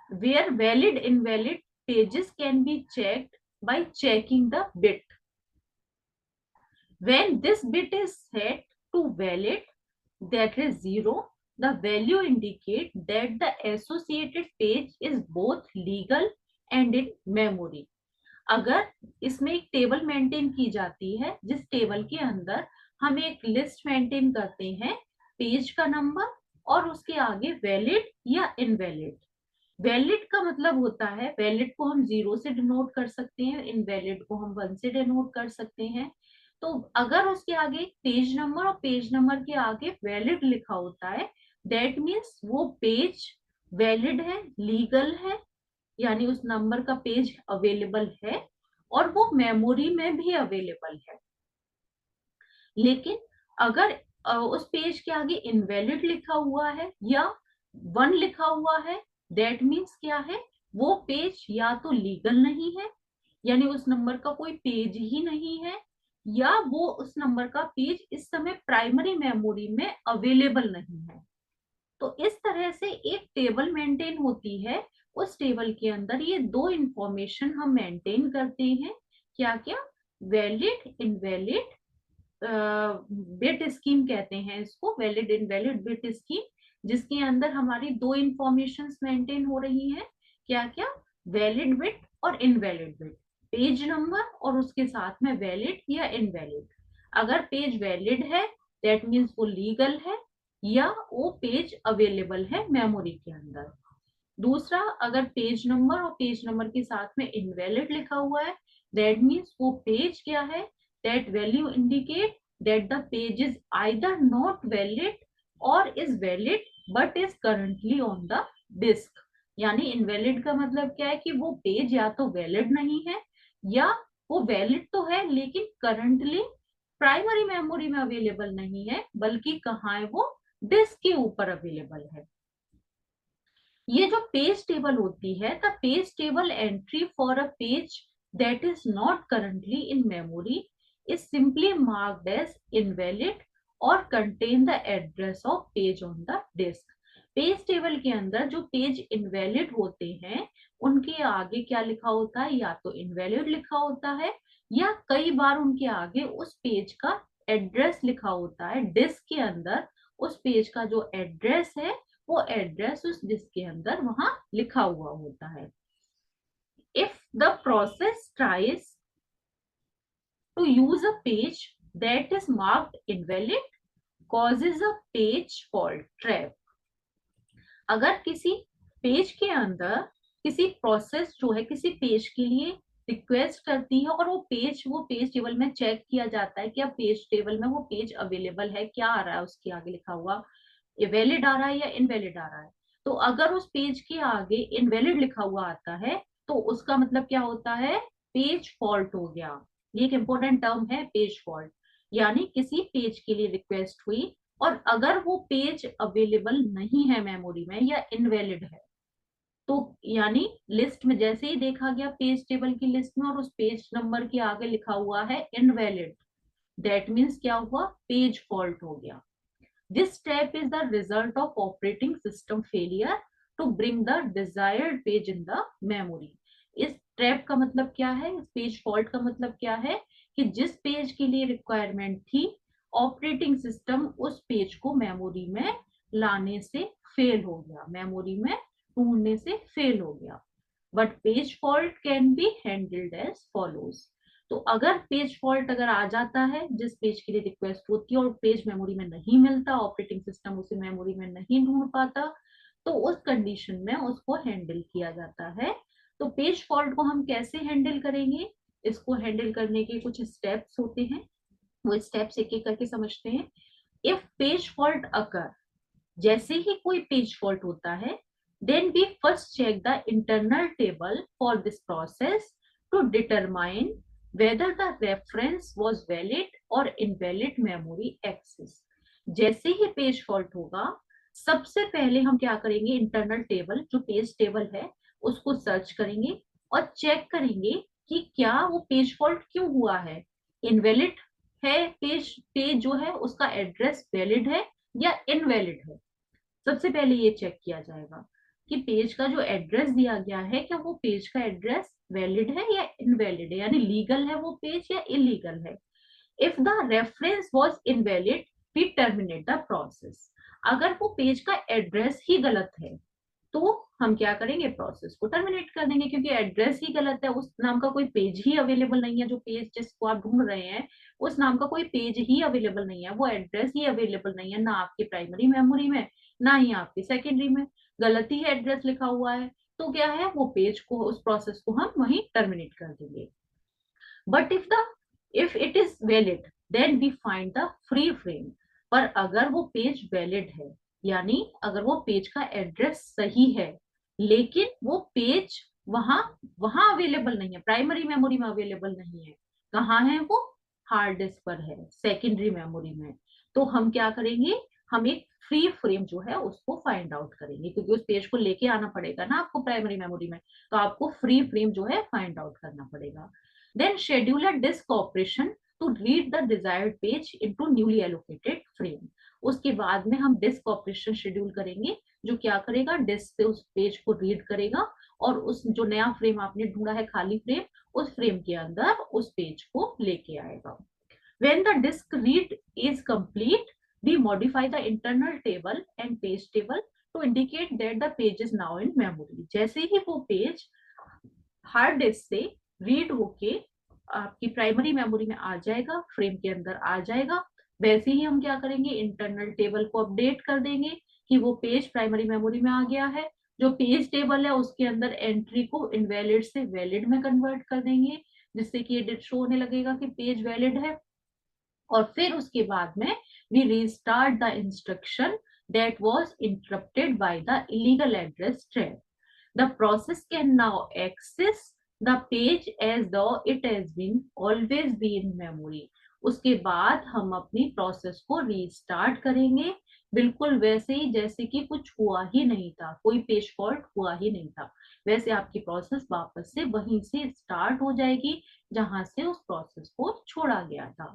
where valid invalid pages can be checked by checking the bit. When this bit is set to valid, that is 0, the value indicates that the associated page is both legal and in memory. अगर इसमें एक table maintain की जाती है जिस table के अंदर हम एक लिस्ट मेंटेन करते हैं पेज का नंबर और उसके आगे वैलिड या इनवैलिड। वैलिड का मतलब होता है, वैलिड को हम 0 से डिनोट कर सकते हैं, इनवैलिड को हम 1 से डिनोट कर सकते हैं। तो अगर उसके आगे पेज नंबर और पेज नंबर के आगे वैलिड लिखा होता है, दैट मीन्स वो पेज वैलिड है, लीगल है, यानी उस नंबर का पेज अवेलेबल है और वो मेमोरी में भी अवेलेबल है। लेकिन अगर उस पेज के आगे इनवैलिड लिखा हुआ है या 1 लिखा हुआ है, दैट मीन्स क्या है, वो पेज या तो लीगल नहीं है, यानी उस नंबर का कोई पेज ही नहीं है, या वो उस नंबर का पेज इस समय प्राइमरी मेमोरी में अवेलेबल नहीं है। तो इस तरह से एक टेबल मेंटेन होती है, उस टेबल के अंदर ये दो इंफॉर्मेशन हम मेंटेन करते हैं। क्या क्या? वैलिड इनवैलिड बिट स्कीम कहते हैं इसको, वैलिड इनवैलिड बिट स्कीम, जिसके अंदर हमारी दो इंफॉर्मेशन मेंटेन हो रही है। क्या क्या? वैलिड बिट और इनवैलिड बिट, पेज नंबर और उसके साथ में वैलिड या इनवैलिड। अगर पेज वैलिड है दैट मीन्स वो लीगल है या वो पेज अवेलेबल है मेमोरी के अंदर। दूसरा, अगर पेज नंबर और पेज नंबर के साथ में इनवैलिड लिखा हुआ है, दैट मीन्स वो पेज क्या है, that value indicate that the page is either not valid or is valid but is currently on the disk. यानी इनवैलिड का मतलब क्या है कि वो पेज या तो वैलिड नहीं है या वो वैलिड तो है लेकिन करंटली प्राइमरी मेमोरी में अवेलेबल नहीं है, बल्कि कहाँ है, वो डिस्क के ऊपर अवेलेबल है। ये जो पेज टेबल होती है, the page table entry for a page that is not currently in memory is simply marked as invalid और contain the address of page on the disk. Page table के अंदर जो page invalid होते हैं उनके आगे क्या लिखा होता है, या तो इनवैलिड लिखा होता है या कई बार उनके आगे उस पेज का एड्रेस लिखा होता है। डिस्क के अंदर उस पेज का जो एड्रेस है वो एड्रेस उस डिस्क के अंदर वहां लिखा हुआ होता है। If the process tries to use a page that is marked invalid causes a page fault trap. अगर किसी पेज के अंदर किसी प्रोसेस जो है किसी पेज के लिए रिक्वेस्ट करती है और वो पेज टेबल में चेक किया जाता है, क्या पेज टेबल में वो पेज अवेलेबल है, क्या आ रहा है उसके आगे लिखा हुआ, ये वैलिड आ रहा है या इनवैलिड आ रहा है। तो अगर उस पेज के आगे इनवैलिड लिखा हुआ आता है तो उसका मतलब क्या होता है, पेज फॉल्ट हो गया। ये एक इंपॉर्टेंट टर्म है, पेज फॉल्ट, यानी किसी पेज के लिए रिक्वेस्ट हुई और अगर वो पेज अवेलेबल नहीं है मेमोरी में या इनवैलिड है, तो यानी लिस्ट में जैसे ही देखा गया पेज टेबल की लिस्ट में और उस पेज नंबर के आगे लिखा हुआ है इनवैलिड, दैट मीन्स क्या हुआ, पेज फॉल्ट हो गया। This step is the result of operating system failure to bring the desired page in the memory. इस ट्रैप का मतलब क्या है, पेज फॉल्ट का मतलब क्या है कि जिस पेज के लिए रिक्वायरमेंट थी ऑपरेटिंग सिस्टम उस पेज को मेमोरी में लाने से फेल हो गया, मेमोरी में ढूंढने से फेल हो गया। But page fault can be handled as follows. तो अगर पेज फॉल्ट अगर आ जाता है, जिस पेज के लिए रिक्वेस्ट होती है और पेज मेमोरी में नहीं मिलता, ऑपरेटिंग सिस्टम उसे मेमोरी में नहीं ढूंढ पाता, तो उस कंडीशन में उसको हैंडल किया जाता है। तो पेज फॉल्ट को हम कैसे हैंडल करेंगे, इसको हैंडल करने के कुछ स्टेप्स होते हैं, वो स्टेप्स एक एक करके समझते हैं। इफ पेज फॉल्ट अकर, जैसे ही कोई पेज फॉल्ट होता है, then we first check the internal table for this process to determine whether the reference was valid or invalid memory access। जैसे ही पेज फॉल्ट होगा, सबसे पहले हम क्या करेंगे, इंटरनल टेबल जो पेज टेबल है उसको सर्च करेंगे और चेक करेंगे कि क्या वो पेज फॉल्ट क्यों हुआ है, इनवैलिड है पेज, पेज जो है उसका एड्रेस वैलिड है या इनवैलिड है। सबसे पहले ये चेक किया जाएगा कि पेज का जो एड्रेस दिया गया है क्या वो पेज का एड्रेस वैलिड है या इनवैलिड है, यानी लीगल है वो पेज या इलीगल है। If the reference was invalid we terminate the process. अगर वो पेज का एड्रेस ही गलत है तो हम क्या करेंगे, प्रोसेस को टर्मिनेट कर देंगे, क्योंकि एड्रेस ही गलत है, उस नाम का कोई पेज ही अवेलेबल नहीं है, जो पेज जिसको आप ढूंढ रहे हैं उस नाम का कोई पेज ही अवेलेबल नहीं है, वो एड्रेस ही अवेलेबल नहीं है, ना आपके प्राइमरी मेमोरी में ना ही आपकी सेकेंडरी में, गलत ही एड्रेस लिखा हुआ है। तो क्या है, वो पेज को, उस प्रोसेस को हम वहीं टर्मिनेट कर देंगे। But if it is valid then we find the free frame. पर अगर वो पेज वैलिड है, यानी अगर वो पेज का एड्रेस सही है लेकिन वो पेज वहां वहां अवेलेबल नहीं है, प्राइमरी मेमोरी में अवेलेबल नहीं है, कहाँ है वो, हार्ड डिस्क पर है, सेकेंडरी मेमोरी में, तो हम क्या करेंगे, हम एक फ्री फ्रेम जो है उसको फाइंड आउट करेंगे, क्योंकि उस पेज को लेके आना पड़ेगा ना आपको प्राइमरी मेमोरी में, तो आपको फ्री फ्रेम जो है फाइंड आउट करना पड़ेगा। Then schedule a disk operation to read the desired page into newly allocated frame। उसके बाद में हम डिस्क ऑपरेशन शेड्यूल करेंगे, जो क्या करेगा, डिस्क से उस पेज को रीड करेगा और उस जो नया फ्रेम आपने ढूंढा है, खाली फ्रेम, उस फ्रेम के अंदर उस पेज को लेके आएगा। When the disk read is complete, we modify the internal table and page table to indicate that the page is now in memory। जैसे ही वो पेज हार्ड डिस्क से रीड होके आपकी प्राइमरी मेमोरी में आ जाएगा, फ्रेम के अंदर आ जाएगा, वैसे ही हम क्या करेंगे, इंटरनल टेबल को अपडेट कर देंगे कि वो पेज प्राइमरी मेमोरी में आ गया है। जो पेज टेबल है उसके अंदर एंट्री को इनवैलिड से वैलिड में कन्वर्ट कर देंगे, जिससे कि ये शो होने लगेगा कि पेज वैलिड है। और फिर उसके बाद में we restart the instruction that was interrupted by the illegal address trap. The process can now access the page as though it has been always be in memory। उसके बाद हम अपनी प्रोसेस को रीस्टार्ट करेंगे, बिल्कुल वैसे ही जैसे कि कुछ हुआ ही नहीं था, कोई पेज फॉल्ट हुआ ही नहीं था, वैसे आपकी प्रोसेस वापस से वहीं से स्टार्ट हो जाएगी जहां से उस प्रोसेस को छोड़ा गया था।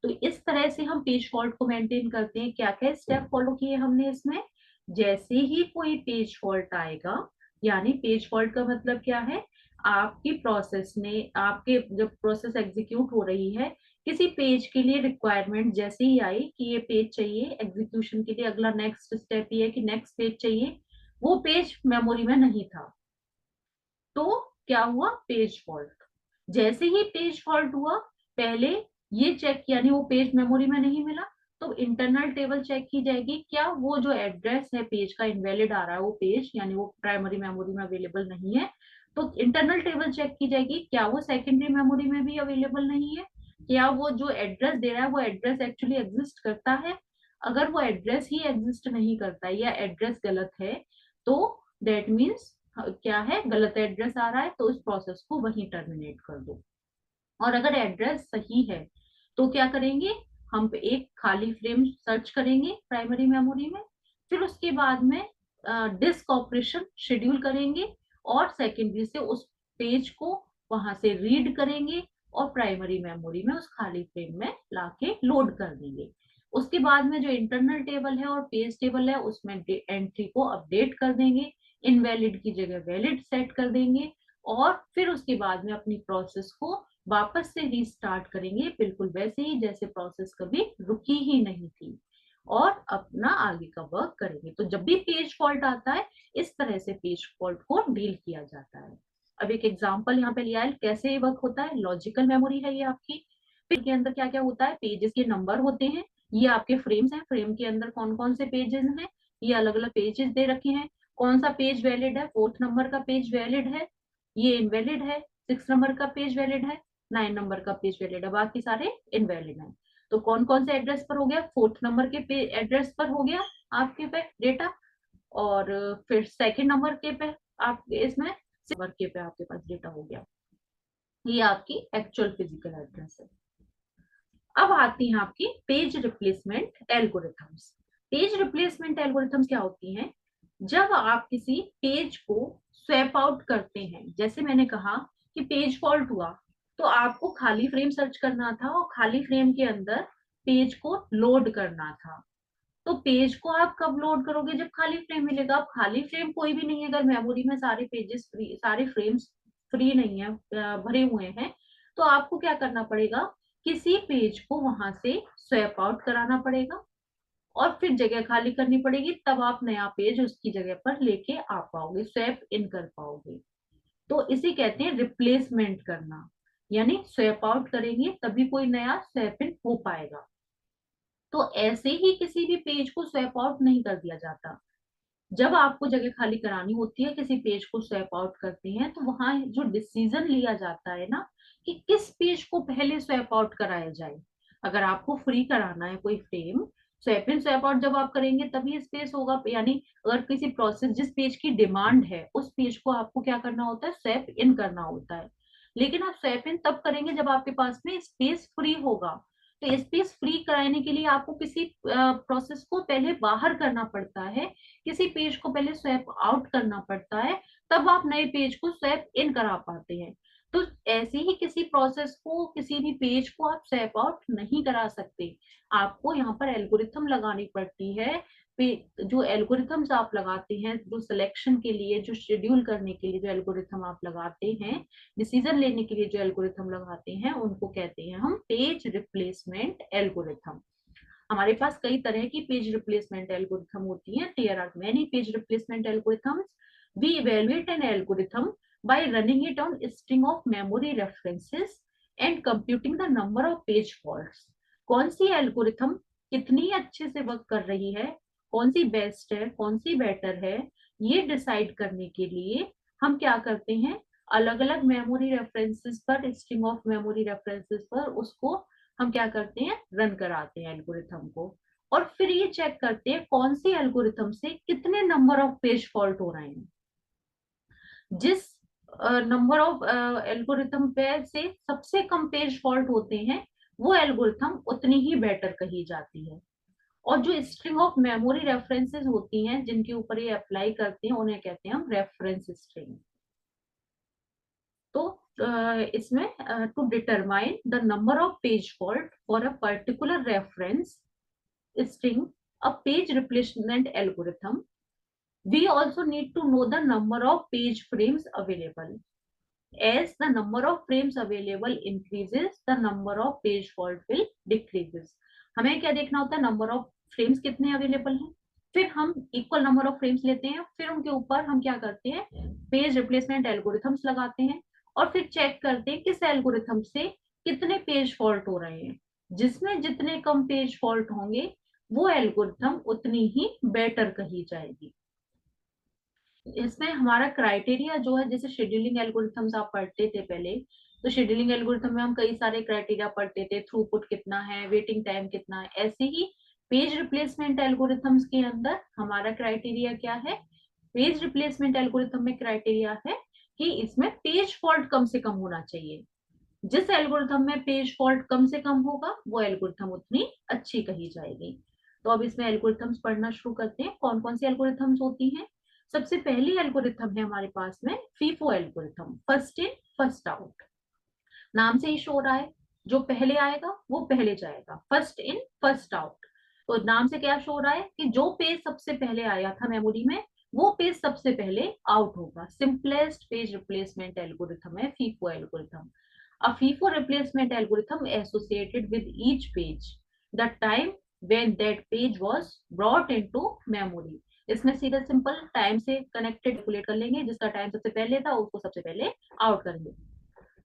तो इस तरह से हम पेज फॉल्ट को मेंटेन करते हैं। क्या क्या स्टेप फॉलो किए हमने इसमें, जैसे ही कोई पेज फॉल्ट आएगा, यानी पेज फॉल्ट का मतलब क्या है, आपकी प्रोसेस ने, आपके जब प्रोसेस एग्जीक्यूट हो रही है, किसी पेज के लिए रिक्वायरमेंट जैसे ही आई कि ये पेज चाहिए एग्जीक्यूशन के लिए, अगला नेक्स्ट स्टेप ये है कि नेक्स्ट पेज चाहिए, वो पेज मेमोरी में नहीं था, तो क्या हुआ, पेज फॉल्ट। जैसे ही पेज फॉल्ट हुआ, पहले ये चेक किया, नहीं वो पेज मेमोरी में नहीं मिला, तो इंटरनल टेबल चेक की जाएगी, क्या वो जो एड्रेस है पेज का इनवैलिड आ रहा है, वो पेज यानी वो प्राइमरी मेमोरी में अवेलेबल नहीं है, तो इंटरनल टेबल चेक की जाएगी, क्या वो सेकेंडरी मेमोरी में भी अवेलेबल नहीं है, क्या वो जो एड्रेस दे रहा है वो एड्रेस एक्चुअली एग्जिस्ट करता है। अगर वो एड्रेस ही एग्जिस्ट नहीं करता है या एड्रेस गलत है, तो दैट मीन्स क्या है, गलत एड्रेस आ रहा है, तो उस प्रोसेस को वहीं टर्मिनेट कर दो। और अगर एड्रेस सही है तो क्या करेंगे, हम एक खाली फ्रेम सर्च करेंगे प्राइमरी मेमोरी में, फिर उसके बाद में डिस्क ऑपरेशन शेड्यूल करेंगे और सेकेंडरी से उस पेज को वहां से रीड करेंगे और प्राइमरी मेमोरी में उस खाली फ्रेम में लाके लोड कर देंगे। उसके बाद में जो इंटरनल टेबल है और पेज टेबल है उसमें एंट्री को अपडेट कर देंगे, इनवैलिड की जगह वैलिड सेट कर देंगे और फिर उसके बाद में अपनी प्रोसेस को वापस से रीस्टार्ट करेंगे, बिल्कुल वैसे ही जैसे प्रोसेस कभी रुकी ही नहीं थी, और अपना आगे का वर्क करेंगे। तो जब भी पेज फॉल्ट आता है, इस तरह से पेज फॉल्ट को डील किया जाता है। अब एक एग्जांपल यहाँ पे लिया है, कैसे ये वर्क होता है। लॉजिकल मेमोरी है ये आपकी। फिर के अंदर क्या क्या होता है, पेजेस के नंबर होते हैं, ये आपके फ्रेम्स हैं, फ्रेम के अंदर कौन कौन से पेजेस हैं, ये अलग अलग पेजेस दे रखे हैं। कौन सा पेज वैलिड है, 4th नंबर का पेज वैलिड है, ये इनवैलिड है। 6 नंबर का पेज वैलिड है, 9 नंबर का पेज वैलिड है, बाकी सारे इनवैलिड हैं। तो कौन कौन से एड्रेस पर हो गया, 4th नंबर के एड्रेस पर हो गया आपके पे डेटा, और फिर 2nd नंबर के पे आप इसमें नंबर के पे आपके पास डेटा हो गया। ये आपकी एक्चुअल फिजिकल एड्रेस है। अब आती हैं आपकी page replacement algorithms. Page replacement algorithms क्या होती हैं, जब आप किसी पेज को स्वैप आउट करते हैं, जैसे मैंने कहा कि पेज फॉल्ट हुआ, तो आपको खाली फ्रेम सर्च करना था और खाली फ्रेम के अंदर पेज को लोड करना था। तो पेज को आप कब लोड करोगे, जब खाली फ्रेम मिलेगा। अब खाली फ्रेम कोई भी नहीं है, अगर मेमोरी में सारे पेजेस फ्री, सारे फ्रेम्स फ्री नहीं है, भरे हुए हैं, तो आपको क्या करना पड़ेगा, किसी पेज को वहां से स्वैप आउट कराना पड़ेगा और फिर जगह खाली करनी पड़ेगी, तब आप नया पेज उसकी जगह पर लेके आ पाओगे, स्वैप इन कर पाओगे। तो इसे कहते हैं रिप्लेसमेंट करना, यानी स्वैप आउट करेंगे तभी कोई नया स्वैप इन हो पाएगा। तो ऐसे ही किसी भी पेज को स्वैप आउट नहीं कर दिया जाता। जब आपको जगह खाली करानी होती है, किसी पेज को स्वैप आउट करते हैं, तो वहां जो डिसीजन लिया जाता है ना, कि किस पेज को पहले स्वैप आउट कराया जाए। अगर आपको फ्री कराना है कोई frame, swap in swap out जब आप करेंगे तभी स्पेस होगा, यानी अगर किसी प्रोसेस जिस पेज की डिमांड है उस पेज को आपको क्या करना होता है, स्वैप इन करना होता है। लेकिन आप स्वैप इन तब करेंगे जब आपके पास में स्पेस फ्री होगा। तो स्पेस फ्री कराने के लिए आपको किसी प्रोसेस को पहले बाहर करना पड़ता है, किसी पेज को पहले स्वैप आउट करना पड़ता है, तब आप नए पेज को स्वैप इन करा पाते हैं। तो ऐसे ही किसी प्रोसेस को, किसी भी पेज को आप स्वैप आउट नहीं करा सकते। आपको यहाँ पर एल्गोरिथम लगानी पड़ती है। जो एल्गोरिथम्स आप लगाते हैं, जो सिलेक्शन के लिए, जो शेड्यूल करने के लिए जो एल्गोरिथम आप लगाते हैं, डिसीजन लेने के लिए जो एल्गोरिथम लगाते हैं, उनको कहते हैं हम पेज रिप्लेसमेंट एल्गोरिथम। हमारे पास कई तरह की पेज रिप्लेसमेंट एल्गोरिथम होती हैं। There are many page replacement algorithms. We evaluate an algorithm by running it on a string of memory references and computing the number of page faults। कौन सी algorithm कितनी अच्छे से वर्क कर रही है, कौन सी बेस्ट है, कौन सी बेटर है, ये डिसाइड करने के लिए हम क्या करते हैं, अलग अलग मेमोरी रेफरेंसेस पर, स्ट्रिंग ऑफ मेमोरी रेफरेंसेस पर उसको हम क्या करते हैं, रन कराते हैं एल्गोरिथम को। और फिर ये चेक करते हैं कौन सी एल्गोरिथम से कितने नंबर ऑफ पेज फॉल्ट हो रहे हैं। जिस नंबर ऑफ एल्गोरिथम पे से सबसे कम पेज फॉल्ट होते हैं, वो एल्गोरिथम उतनी ही बेटर कही जाती है। और जो स्ट्रिंग ऑफ मेमोरी रेफरेंसेस होती हैं, जिनके ऊपर ये अप्लाई करते हैं, उन्हें कहते हैं हम रेफरेंस स्ट्रिंग। तो इसमें to determine the number of page fault for a particular reference string, a page replacement algorithm, we also need to know the number of page frames available. As the number of frames available increases, the number of page fault will decreases। हमें क्या देखना होता है, number of frames कितने available हैं, फिर हम equal number of frames लेते हैं, फिर उनके ऊपर हम क्या करते हैं, पेज रिप्लेसमेंट एल्गोरिथम्स लगाते हैं, और फिर चेक करते हैं किस एल्गोरिथम से कितने पेज फॉल्ट हो रहे हैं। जिसमें जितने कम पेज फॉल्ट होंगे, वो एल्गोरिथम उतनी ही बेटर कही जाएगी। इसमें हमारा क्राइटेरिया जो है, जैसे शेड्यूलिंग एल्गोरिथम्स आप पढ़ते थे पहले, तो शेड्यूलिंग एल्गोरिथम में हम कई सारे क्राइटेरिया पढ़ते थे, थ्रूपुट कितना है, वेटिंग टाइम कितना है। ऐसे ही पेज रिप्लेसमेंट एल्गोरिथम्स के अंदर हमारा क्राइटेरिया क्या है, पेज रिप्लेसमेंट एल्गोरिथम में क्राइटेरिया है कि इसमें पेज फॉल्ट कम से कम होना चाहिए। जिस एल्गोरिथम में पेज फॉल्ट कम से कम होगा, वो एल्गोरिथम उतनी अच्छी कही जाएगी। तो अब इसमें एल्गोरिथम्स पढ़ना शुरू करते हैं। कौन कौन सी एल्गोरिथम्स होती हैं। सबसे पहली एल्गोरिथम है हमारे पास में FIFO algorithm, first in first out. नाम से ही शो रहा है, जो पहले आएगा वो पहले जाएगा, फर्स्ट इन फर्स्ट आउट। तो नाम से क्या शो रहा है कि जो पेज सबसे पहले आया था मेमोरी में, वो पेज सबसे पहले आउट होगा। सिंपलेस्ट पेज रिप्लेसमेंट एल्गोरिथम है FIFO algorithm. A FIFO replacement algorithm associated with each page, the time when that page was brought into memory. इसमें सीधा सिंपल टाइम से कनेक्टेड कैलकुलेट कर लेंगे, जिसका टाइम सबसे पहले था उसको सबसे पहले आउट करेंगे।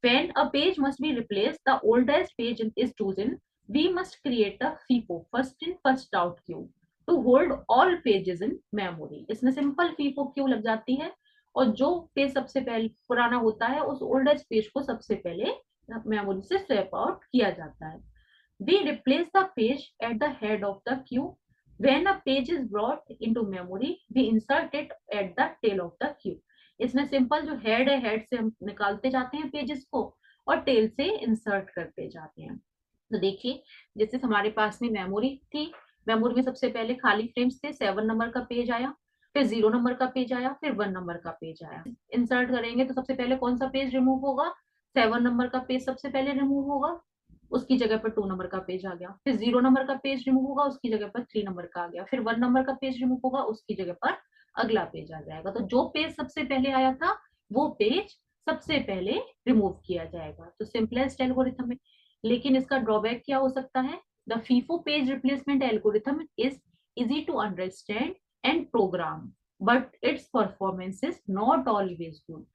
When a page must be replaced, the oldest page is chosen. We must create a FIFO, first in first out queue, to hold all pages in memory. इसमें सिंपल FIFO क्यू लग जाती है और जो page सबसे पहले पुराना होता है उस ओल्डेस्ट पेज को सबसे पहले मेमोरी से स्वैप आउट किया जाता है। We replace the page at the head of the queue. When a page is brought into memory, we insert it at the tail of the queue. इसमें simple जो head है, head से हम निकालते जाते हैं पेजेस को और टेल से इंसर्ट करते जाते हैं। तो देखिए, जैसे हमारे पास में मेमोरी थी, मेमोरी में सबसे पहले खाली फ्रेम्स थे, 7 नंबर का पेज आया, फिर 0 नंबर का पेज आया, फिर 1 नंबर का पेज आया। इंसर्ट करेंगे तो सबसे पहले कौन सा पेज रिमूव होगा? 7 नंबर का पेज सबसे पहले रिमूव होगा, उसकी जगह पर 2 नंबर का पेज आ गया। फिर 0 नंबर का पेज रिमूव होगा, उसकी जगह पर 3 नंबर का आ गया। फिर 1 नंबर का पेज रिमूव होगा, उसकी जगह पर अगला पेज आ जाएगा। तो जो पेज सबसे पहले आया था वो पेज सबसे पहले रिमूव किया जाएगा। तो सिंपलेस्ट एल्गोरिथम है, लेकिन इसका ड्रॉबैक क्या हो सकता है? The FIFO page replacement algorithm is easy to understand and program, but its performance is not always good.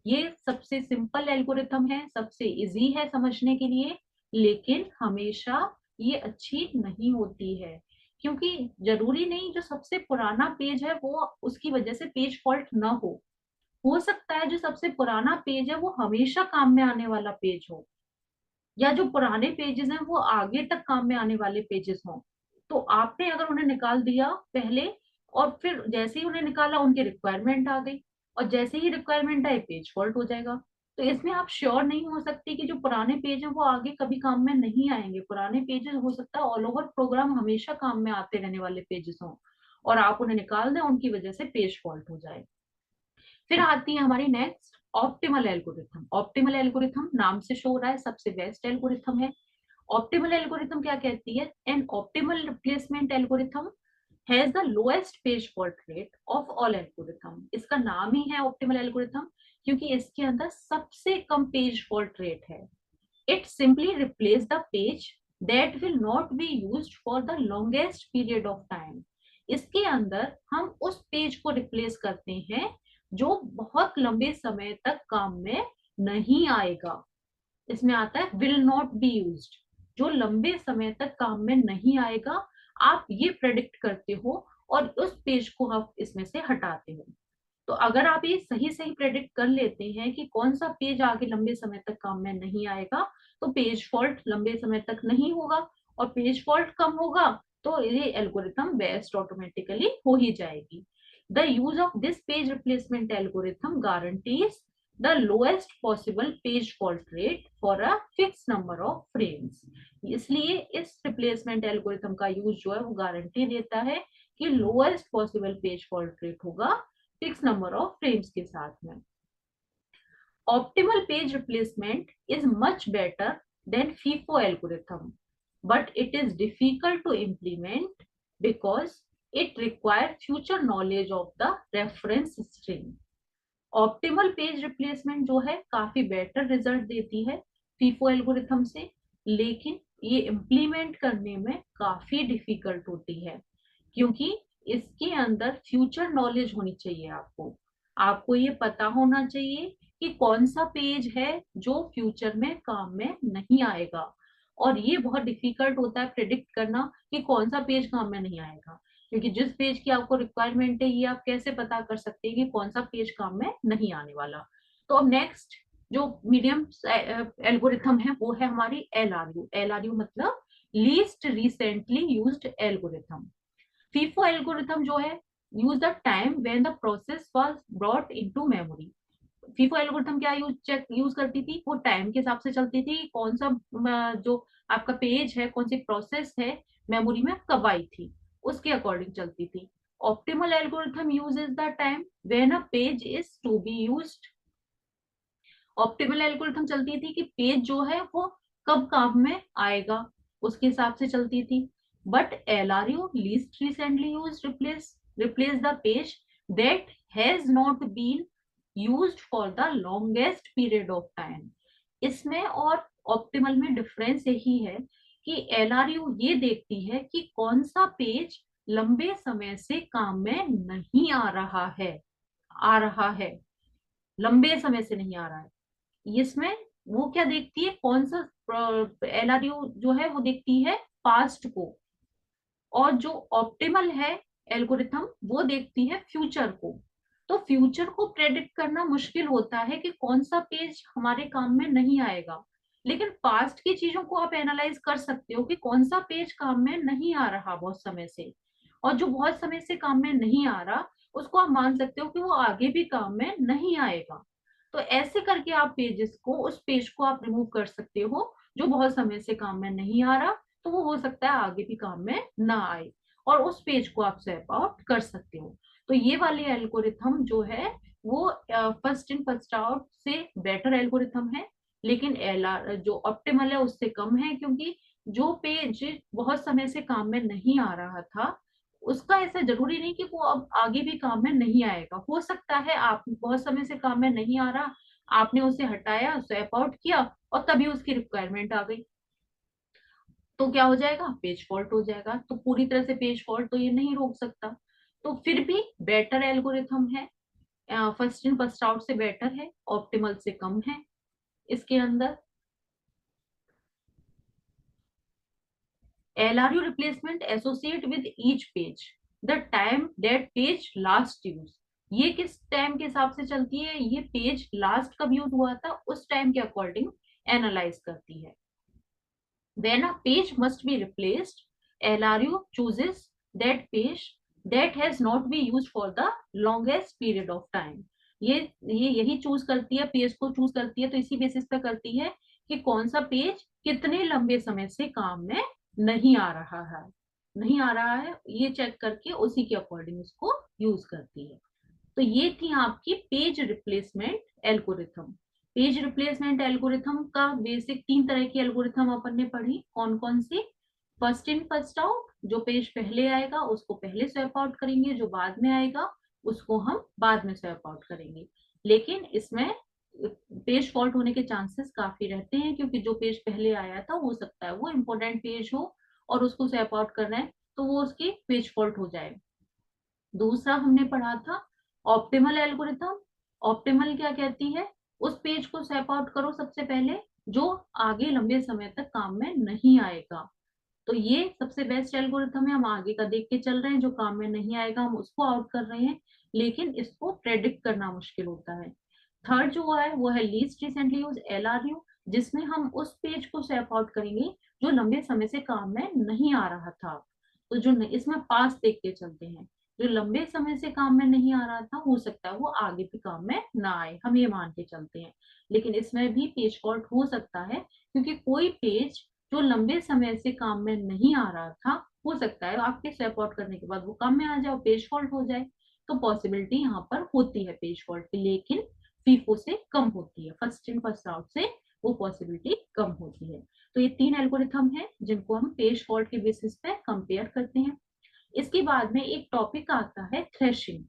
ये सबसे सिंपल एल्गोरिथम है, सबसे इजी है समझने के लिए, लेकिन हमेशा ये अच्छी नहीं होती है, क्योंकि जरूरी नहीं जो सबसे पुराना पेज है वो उसकी वजह से पेज फॉल्ट ना हो सकता है जो सबसे पुराना पेज है वो हमेशा काम में आने वाला पेज हो, या जो पुराने पेजेस हैं वो आगे तक काम में आने वाले पेजेस हों। तो आपने अगर उन्हें निकाल दिया पहले और फिर जैसे ही उन्हें निकाला उनकी रिक्वायरमेंट आ गई और जैसे ही रिक्वायरमेंट आई पेज फॉल्ट हो जाएगा। तो इसमें आप श्योर नहीं हो सकते कि जो पुराने पेज है वो आगे कभी काम में नहीं आएंगे। पुराने पेजेस हो सकता है ऑल ओवर प्रोग्राम हमेशा काम में आते रहने वाले पेजेस हों और आप उन्हें निकाल दें, उनकी वजह से पेज फॉल्ट हो जाए। फिर आती है हमारी next optimal algorithm. Optimal algorithm नाम से शो हो रहा है सबसे बेस्ट एल्गोरिथम है। ऑप्टिमल एल्गोरिथम क्या कहती है? An optimal replacement algorithm has the lowest page fault rate of all algorithm. इसका नाम ही है ऑप्टिमल एल्गोरिथम क्योंकि इसके अंदर सबसे कम पेज फॉल्ट रेट है। It simply replace the page that will not be used for the longest period of time. इसके अंदर हम उस पेज को रिप्लेस करते हैं जो बहुत लंबे समय तक काम में नहीं आएगा। इसमें आता है विल नॉट बी यूज्ड, जो लंबे समय तक काम में नहीं आएगा। आप ये प्रेडिक्ट करते हो और उस पेज को आप इसमें से हटाते हो। तो अगर आप ये सही सही प्रेडिक्ट कर लेते हैं कि कौन सा पेज आगे लंबे समय तक काम में नहीं आएगा, तो पेज फॉल्ट लंबे समय तक नहीं होगा और पेज फॉल्ट कम होगा तो ये एल्गोरिथम बेस्ट ऑटोमेटिकली हो ही जाएगी। The use of this page replacement algorithm guarantees the lowest possible page fault rate for a fixed number of frames। इसलिए इस रिप्लेसमेंट एल्गोरिथम का यूज जो है वो गारंटी देता है कि lowest possible page fault rate होगा फिक्स नंबर ऑफ फ्रेम्स के साथ में। Optimal page replacement is much better than FIFO algorithm, but it is difficult to implement because it requires future knowledge of the reference string। Optimal page replacement जो है काफी better result देती है FIFO algorithm से, लेकिन ये implement करने में काफी डिफिकल्ट होती है क्योंकि इसके अंदर फ्यूचर नॉलेज होनी चाहिए। आपको ये पता होना चाहिए कि कौन सा पेज है जो फ्यूचर में काम में नहीं आएगा, और ये बहुत डिफिकल्ट होता है प्रिडिक्ट करना कि कौन सा पेज काम में नहीं आएगा, क्योंकि जिस पेज की आपको रिक्वायरमेंट है ये आप कैसे पता कर सकते हैं कि कौन सा पेज काम में नहीं आने वाला। तो अब नेक्स्ट जो मीडियम एल्गोरिथम है वो है हमारी LRU। LRU मतलब least recently used algorithm. FIFO algorithm जो है use the time when the process was brought into memory. FIFO algorithm क्या यूज करती थी? वो टाइम के हिसाब से चलती थी, कौन सा जो आपका पेज है, कौन सी प्रोसेस है मेमोरी में कब आई थी, उसके अकॉर्डिंग चलती थी। Optimal algorithm uses the time when a page is to be used. Optimal algorithm चलती थी कि पेज जो है वो कब काम में आएगा उसके हिसाब से चलती थी। But LRU least recently use replace the page that has not been used for the longest period of time. इसमें और ऑप्टिमल में डिफरेंस यही है कि एलआरयू ये देखती है कि कौन सा पेज लंबे समय से काम में नहीं आ रहा है, लंबे समय से नहीं आ रहा है। इसमें वो क्या देखती है, कौन सा एलआरयू जो है वो देखती है पास्ट को, और जो ऑप्टिमल है एल्गोरिथम वो देखती है फ्यूचर को। तो फ्यूचर को प्रेडिक्ट करना मुश्किल होता है कि कौन सा पेज हमारे काम में नहीं आएगा, लेकिन पास्ट की चीजों को आप एनालाइज कर सकते हो कि कौन सा पेज काम में नहीं आ रहा बहुत समय से, और जो बहुत समय से काम में नहीं आ रहा उसको आप मान सकते हो कि वो आगे भी काम में नहीं आएगा। तो ऐसे करके आप पेजेस को, उस पेज को आप रिमूव कर सकते हो जो बहुत समय से काम में नहीं आ रहा, तो वो हो सकता है आगे भी काम में ना आए, और उस पेज को आप स्वैप आउट कर सकते हो। तो ये वाली एल्गोरिथम जो है वो फर्स्ट इन फर्स्ट आउट से बेटर एल्गोरिथम है, लेकिन एलआर जो ऑप्टिमल है उससे कम है, क्योंकि जो पेज बहुत समय से काम में नहीं आ रहा था उसका ऐसा जरूरी नहीं कि वो अब आगे भी काम में नहीं आएगा। हो सकता है आप बहुत समय से काम में नहीं आ रहा, आपने उसे हटाया, स्वैप आउट किया, और तभी उसकी रिक्वायरमेंट आ गई, तो क्या हो जाएगा, पेज फॉल्ट हो जाएगा। तो पूरी तरह से पेज फॉल्ट तो ये नहीं रोक सकता, तो फिर भी बेटर एल्गोरिथम है, फर्स्ट इन फर्स्ट आउट से बेटर है, ऑप्टिमल से कम है इसके अंदर। LRU replacement associate with each page the time that page last use. ये किस टाइम के हिसाब से चलती है, ये पेज लास्ट कब यूज हुआ था उस टाइम के अकॉर्डिंग एनालाइज करती है। When a page must be replaced, LRU chooses that page that has not been used for the longest period of time. ये यही चूज करती है, पेज को चूज करती है, तो इसी बेसिस पे करती है कि कौन सा पेज कितने लंबे समय से काम में नहीं आ रहा है, नहीं आ रहा है, ये चेक करके उसी के अकॉर्डिंग उसको यूज करती है। तो ये थी आपकी page replacement algorithm. Page replacement algorithm का बेसिक तीन तरह की एल्गोरिथम अपन ने पढ़ी, कौन कौन सी। फर्स्ट इन फर्स्ट आउट, जो पेज पहले आएगा उसको पहले स्वैप आउट करेंगे, जो बाद में आएगा उसको हम बाद में स्वैप आउट करेंगे। लेकिन इसमें पेज फॉल्ट होने के चांसेस काफी रहते हैं, क्योंकि जो पेज पहले आया था हो सकता है वो इंपॉर्टेंट पेज हो और उसको स्वैप आउट करना है तो वो उसकी पेज फॉल्ट हो जाए। दूसरा हमने पढ़ा था ऑप्टिमल एल्गोरिथम। ऑप्टिमल क्या कहती है, उस पेज को स्वैप आउट करो सबसे पहले जो आगे लंबे समय तक काम में नहीं आएगा। तो ये सबसे बेस्ट एल्गोरिथम है, हम आगे का देख के चल रहे हैं, जो काम में नहीं आएगा हम उसको आउट कर रहे हैं, लेकिन इसको प्रेडिक्ट करना मुश्किल होता है। थर्ड जो है वो है लीस्ट रिसेंटली यूज, LRU, जिसमें हम उस पेज को स्वैप आउट करेंगे जो लंबे समय से काम में नहीं आ रहा था। तो जो इसमें पास देख के चलते हैं, जो लंबे समय से काम में नहीं आ रहा था हो सकता है वो आगे भी काम में ना आए, हम ये मान के चलते हैं। लेकिन इसमें भी पेज फॉल्ट हो सकता है, क्योंकि कोई पेज जो लंबे समय से काम में नहीं आ रहा था हो सकता है आपके स्वैप आउट करने के बाद वो काम में आ जाए, पेज फॉल्ट हो जाए। तो पॉसिबिलिटी यहाँ पर होती है पेज फॉल्ट की, लेकिन फीफो से कम होती है, फर्स्ट इन फर्स्ट आउट से वो पॉसिबिलिटी कम होती है। तो ये तीन एल्गोरिथम है जिनको हम पेज फॉल्ट के बेसिस पे कंपेयर करते हैं। इसके बाद में एक टॉपिक आता है थ्रेशिंग।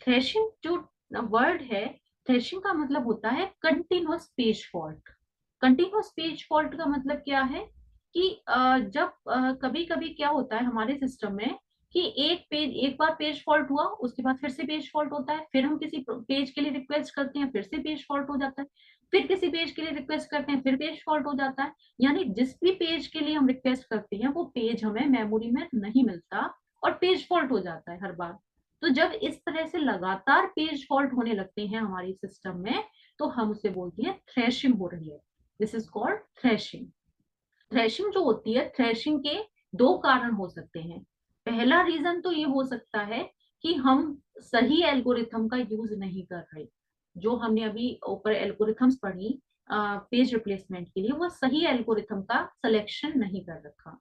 थ्रेशिंग जो वर्ड है, थ्रेशिंग का मतलब होता है continuous page fault. Continuous page fault का मतलब क्या है कि जब कभी कभी क्या होता है हमारे सिस्टम में कि एक बार पेज फॉल्ट हुआ, उसके बाद फिर से पेज फॉल्ट होता है, फिर हम किसी पेज के लिए रिक्वेस्ट करते हैं, फिर से पेज फॉल्ट हो जाता है, फिर किसी पेज के लिए रिक्वेस्ट करते हैं, फिर पेज फॉल्ट हो जाता है। यानी जिस भी पेज के लिए हम रिक्वेस्ट करते हैं वो पेज हमें मेमोरी में नहीं मिलता और पेज फॉल्ट हो जाता है हर बार। तो जब इस तरह से लगातार पेज फॉल्ट होने लगते हैं हमारी सिस्टम में, तो हम उसे बोलते हैं थ्रेशिंग हो रही है। This is called threshing. Threshing जो होती है, थ्रेशिंग के दो कारण हो सकते हैं। पहला रीजन तो ये हो सकता है कि हम सही एल्गोरिथम का यूज नहीं कर रहे। जो हमने अभी ऊपर एल्गोरिथम्स पढ़ी पेज रिप्लेसमेंट के लिए, वो सही एल्गोरिथम का सिलेक्शन नहीं कर रखा।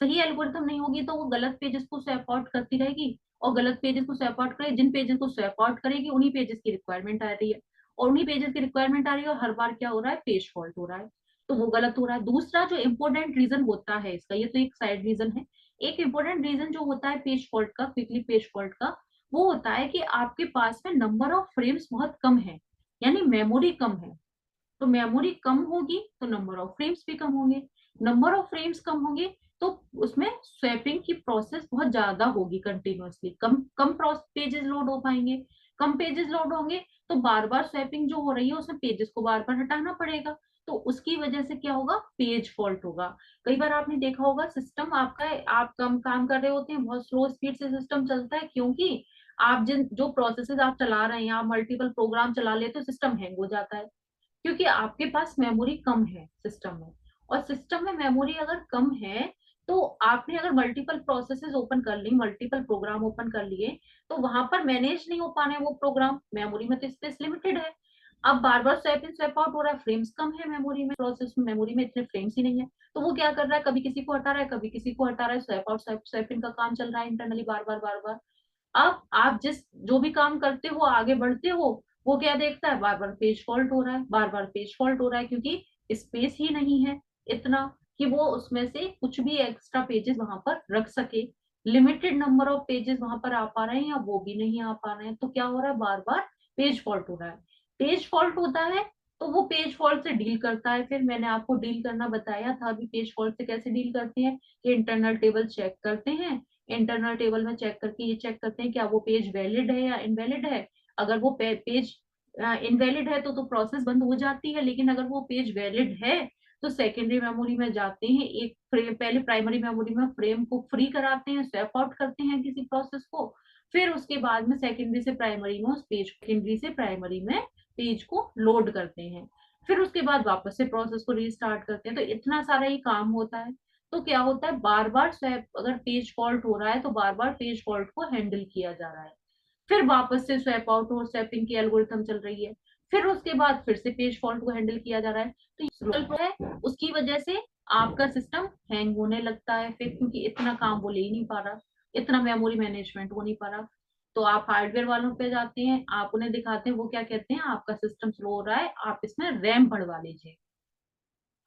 सही एल्गोरिथम नहीं होगी तो वो गलत पेजेस को स्वैप आउट करती रहेगी, और गलत पेजेस को स्वैप आउट करेगी, जिन पेजेस को स्वैप आउट करेगी उन्हीं पेजेस की रिक्वायरमेंट आ रही है, और उन्हीं पेजेस की रिक्वायरमेंट आ रही है, और हर बार क्या हो रहा है, पेज फॉल्ट हो रहा है, तो वो गलत हो रहा है। दूसरा जो इम्पोर्टेंट रीजन होता है इसका, ये तो एक साइड रीजन है, एक इम्पोर्टेंट रीजन जो होता है पेज फॉल्ट का, क्विकली पेज फॉल्ट का, वो होता है कि आपके पास में नंबर ऑफ फ्रेम्स बहुत कम है, यानी मेमोरी कम है। तो मेमोरी कम होगी तो नंबर ऑफ फ्रेम्स भी कम होंगे, नंबर ऑफ फ्रेम्स कम होंगे तो उसमें स्वैपिंग की प्रोसेस बहुत ज्यादा होगी कंटिन्यूअसली, कम कम पेजेस लोड हो पाएंगे। कम पेजेस लोड होंगे तो बार बार स्वैपिंग जो हो रही है उसमें पेजेस को बार बार हटाना पड़ेगा, तो उसकी वजह से क्या होगा, पेज फॉल्ट होगा। कई बार आपने देखा होगा सिस्टम आपका, आप कम काम कर रहे होते हैं, बहुत स्लो स्पीड से सिस्टम चलता है, क्योंकि आप जिन जो प्रोसेसेस आप चला रहे हैं, आप मल्टीपल प्रोग्राम चला लेते हो, सिस्टम हैंग हो जाता है, क्योंकि आपके पास मेमोरी कम है सिस्टम में। और सिस्टम में मेमोरी अगर कम है तो आपने अगर मल्टीपल प्रोसेसेस ओपन कर ली, मल्टीपल प्रोग्राम ओपन कर लिए, तो वहां पर मैनेज नहीं हो पाने वो प्रोग्राम, मेमोरी में तो स्पेस लिमिटेड है। अब बार बार स्वैप इन स्वैप आउट हो रहा है, फ्रेम्स कम है मेमोरी में, प्रोसेस मेमोरी में इतने फ्रेम्स ही नहीं है, तो वो क्या कर रहा है, कभी किसी को हटा रहा है, कभी किसी को हटा रहा है, स्वैप आउट स्वैप इन का काम चल रहा है इंटरनली बार बार बार बार। अब आप जिस जो भी काम करते हो, आगे बढ़ते हो, वो क्या देखता है, बार बार पेज फॉल्ट हो रहा है, बार बार पेज फॉल्ट हो रहा है, क्योंकि स्पेस ही नहीं है इतना कि वो उसमें से कुछ भी एक्स्ट्रा पेजेस वहां पर रख सके। लिमिटेड नंबर ऑफ पेजेस वहां पर आ पा रहे हैं या वो भी नहीं आ पा रहे हैं, तो क्या हो रहा है, बार बार पेज फॉल्ट हो रहा है। पेज फॉल्ट होता है तो वो पेज फॉल्ट से डील करता है, फिर मैंने आपको डील करना बताया था अभी, पेज फॉल्ट से कैसे डील करते हैं कि इंटरनल टेबल चेक करते हैं, इंटरनल टेबल में चेक करके ये चेक करते हैं क्या वो पेज वैलिड है या इनवैलिड है। अगर वो पेज इनवैलिड है तो प्रोसेस बंद हो जाती है, लेकिन अगर वो पेज वैलिड है तो सेकेंडरी मेमोरी में जाते हैं, एक फ्रेम पहले प्राइमरी मेमोरी में फ्रेम को फ्री कराते हैं, स्वैप आउट करते हैं किसी प्रोसेस को, फिर उसके बाद में सेकेंडरी से प्राइमरी में उस पेज, सेकेंडरी से प्राइमरी में पेज को लोड करते हैं, फिर उसके बाद वापस से प्रोसेस को रीस्टार्ट करते हैं, तो इतना सारा ही काम होता है। तो क्या होता है, बार बार स्वैप, अगर पेज फॉल्ट हो रहा है तो बार बार पेज फॉल्ट को हैंडल किया जा रहा है, फिर वापस से स्वैप आउट और स्वैपिंग की एल्गोरिथम चल रही है, फिर उसके बाद फिर से पेज फॉल्ट को हैंडल किया जा रहा है, तो ये है, उसकी वजह से आपका सिस्टम हैंग होने लगता है फिर, क्योंकि इतना काम वो ले ही नहीं पा रहा, इतना मेमोरी मैनेजमेंट हो नहीं पा रहा। तो आप हार्डवेयर वालों पे जाते हैं, आप उन्हें दिखाते हैं, वो क्या कहते हैं, आपका सिस्टम स्लो हो रहा है, आप इसमें रैम बढ़वा लीजिए।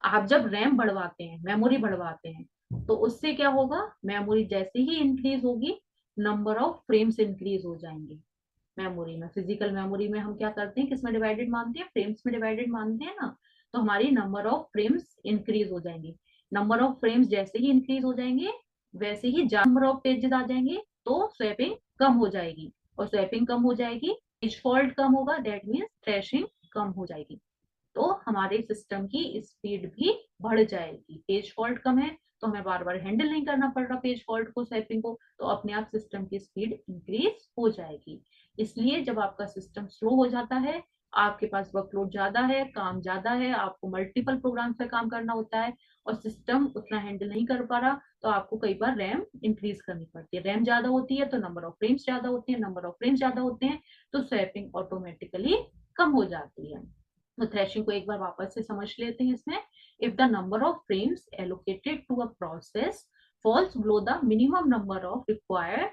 आप जब रैम बढ़वाते हैं, मेमोरी बढ़वाते हैं, तो उससे क्या होगा, मेमोरी जैसे ही इंक्रीज होगी, नंबर ऑफ फ्रेम्स इंक्रीज हो जाएंगे। मेमोरी में, फिजिकल मेमोरी में हम क्या करते हैं, किसमें डिवाइडेड मानते हैं, फ्रेम्स में डिवाइडेड मानते हैं ना, तो हमारी नंबर ऑफ फ्रेम्स इंक्रीज हो जाएंगे। नंबर ऑफ फ्रेम्स जैसे ही इंक्रीज हो जाएंगे, वैसे ही नंबर ऑफ पेजेस आ जाएंगे, तो स्वैपिंग कम हो जाएगी, और स्वैपिंग कम हो जाएगी, पेज फॉल्ट कम होगा, दैट मीन्स ट्रैशिंग कम हो जाएगी, तो हमारे सिस्टम की स्पीड भी बढ़ जाएगी। पेज फॉल्ट कम है तो हमें बार बार हैंडल नहीं करना पड़ रहा पेज फॉल्ट को, स्वैपिंग को, तो अपने आप सिस्टम की स्पीड इंक्रीज हो जाएगी। इसलिए जब आपका सिस्टम स्लो हो जाता है, आपके पास वर्कलोड ज्यादा है, काम ज्यादा है, आपको मल्टीपल प्रोग्राम पे काम करना होता है, और सिस्टम उतना हैंडल नहीं कर पा रहा, तो आपको कई बार रैम इंक्रीज करनी पड़ती है। रैम ज्यादा होती है तो नंबर ऑफ फ्रेम्स ज्यादा होते हैं, नंबर ऑफ फ्रेम्स ज्यादा होते हैं तो स्वैपिंग ऑटोमेटिकली कम हो जाती है। तो थ्रेशिंग को एक बार वापस से समझ लेते हैं इसमें। If the number of frames allocated to a process falls below the minimum number of required,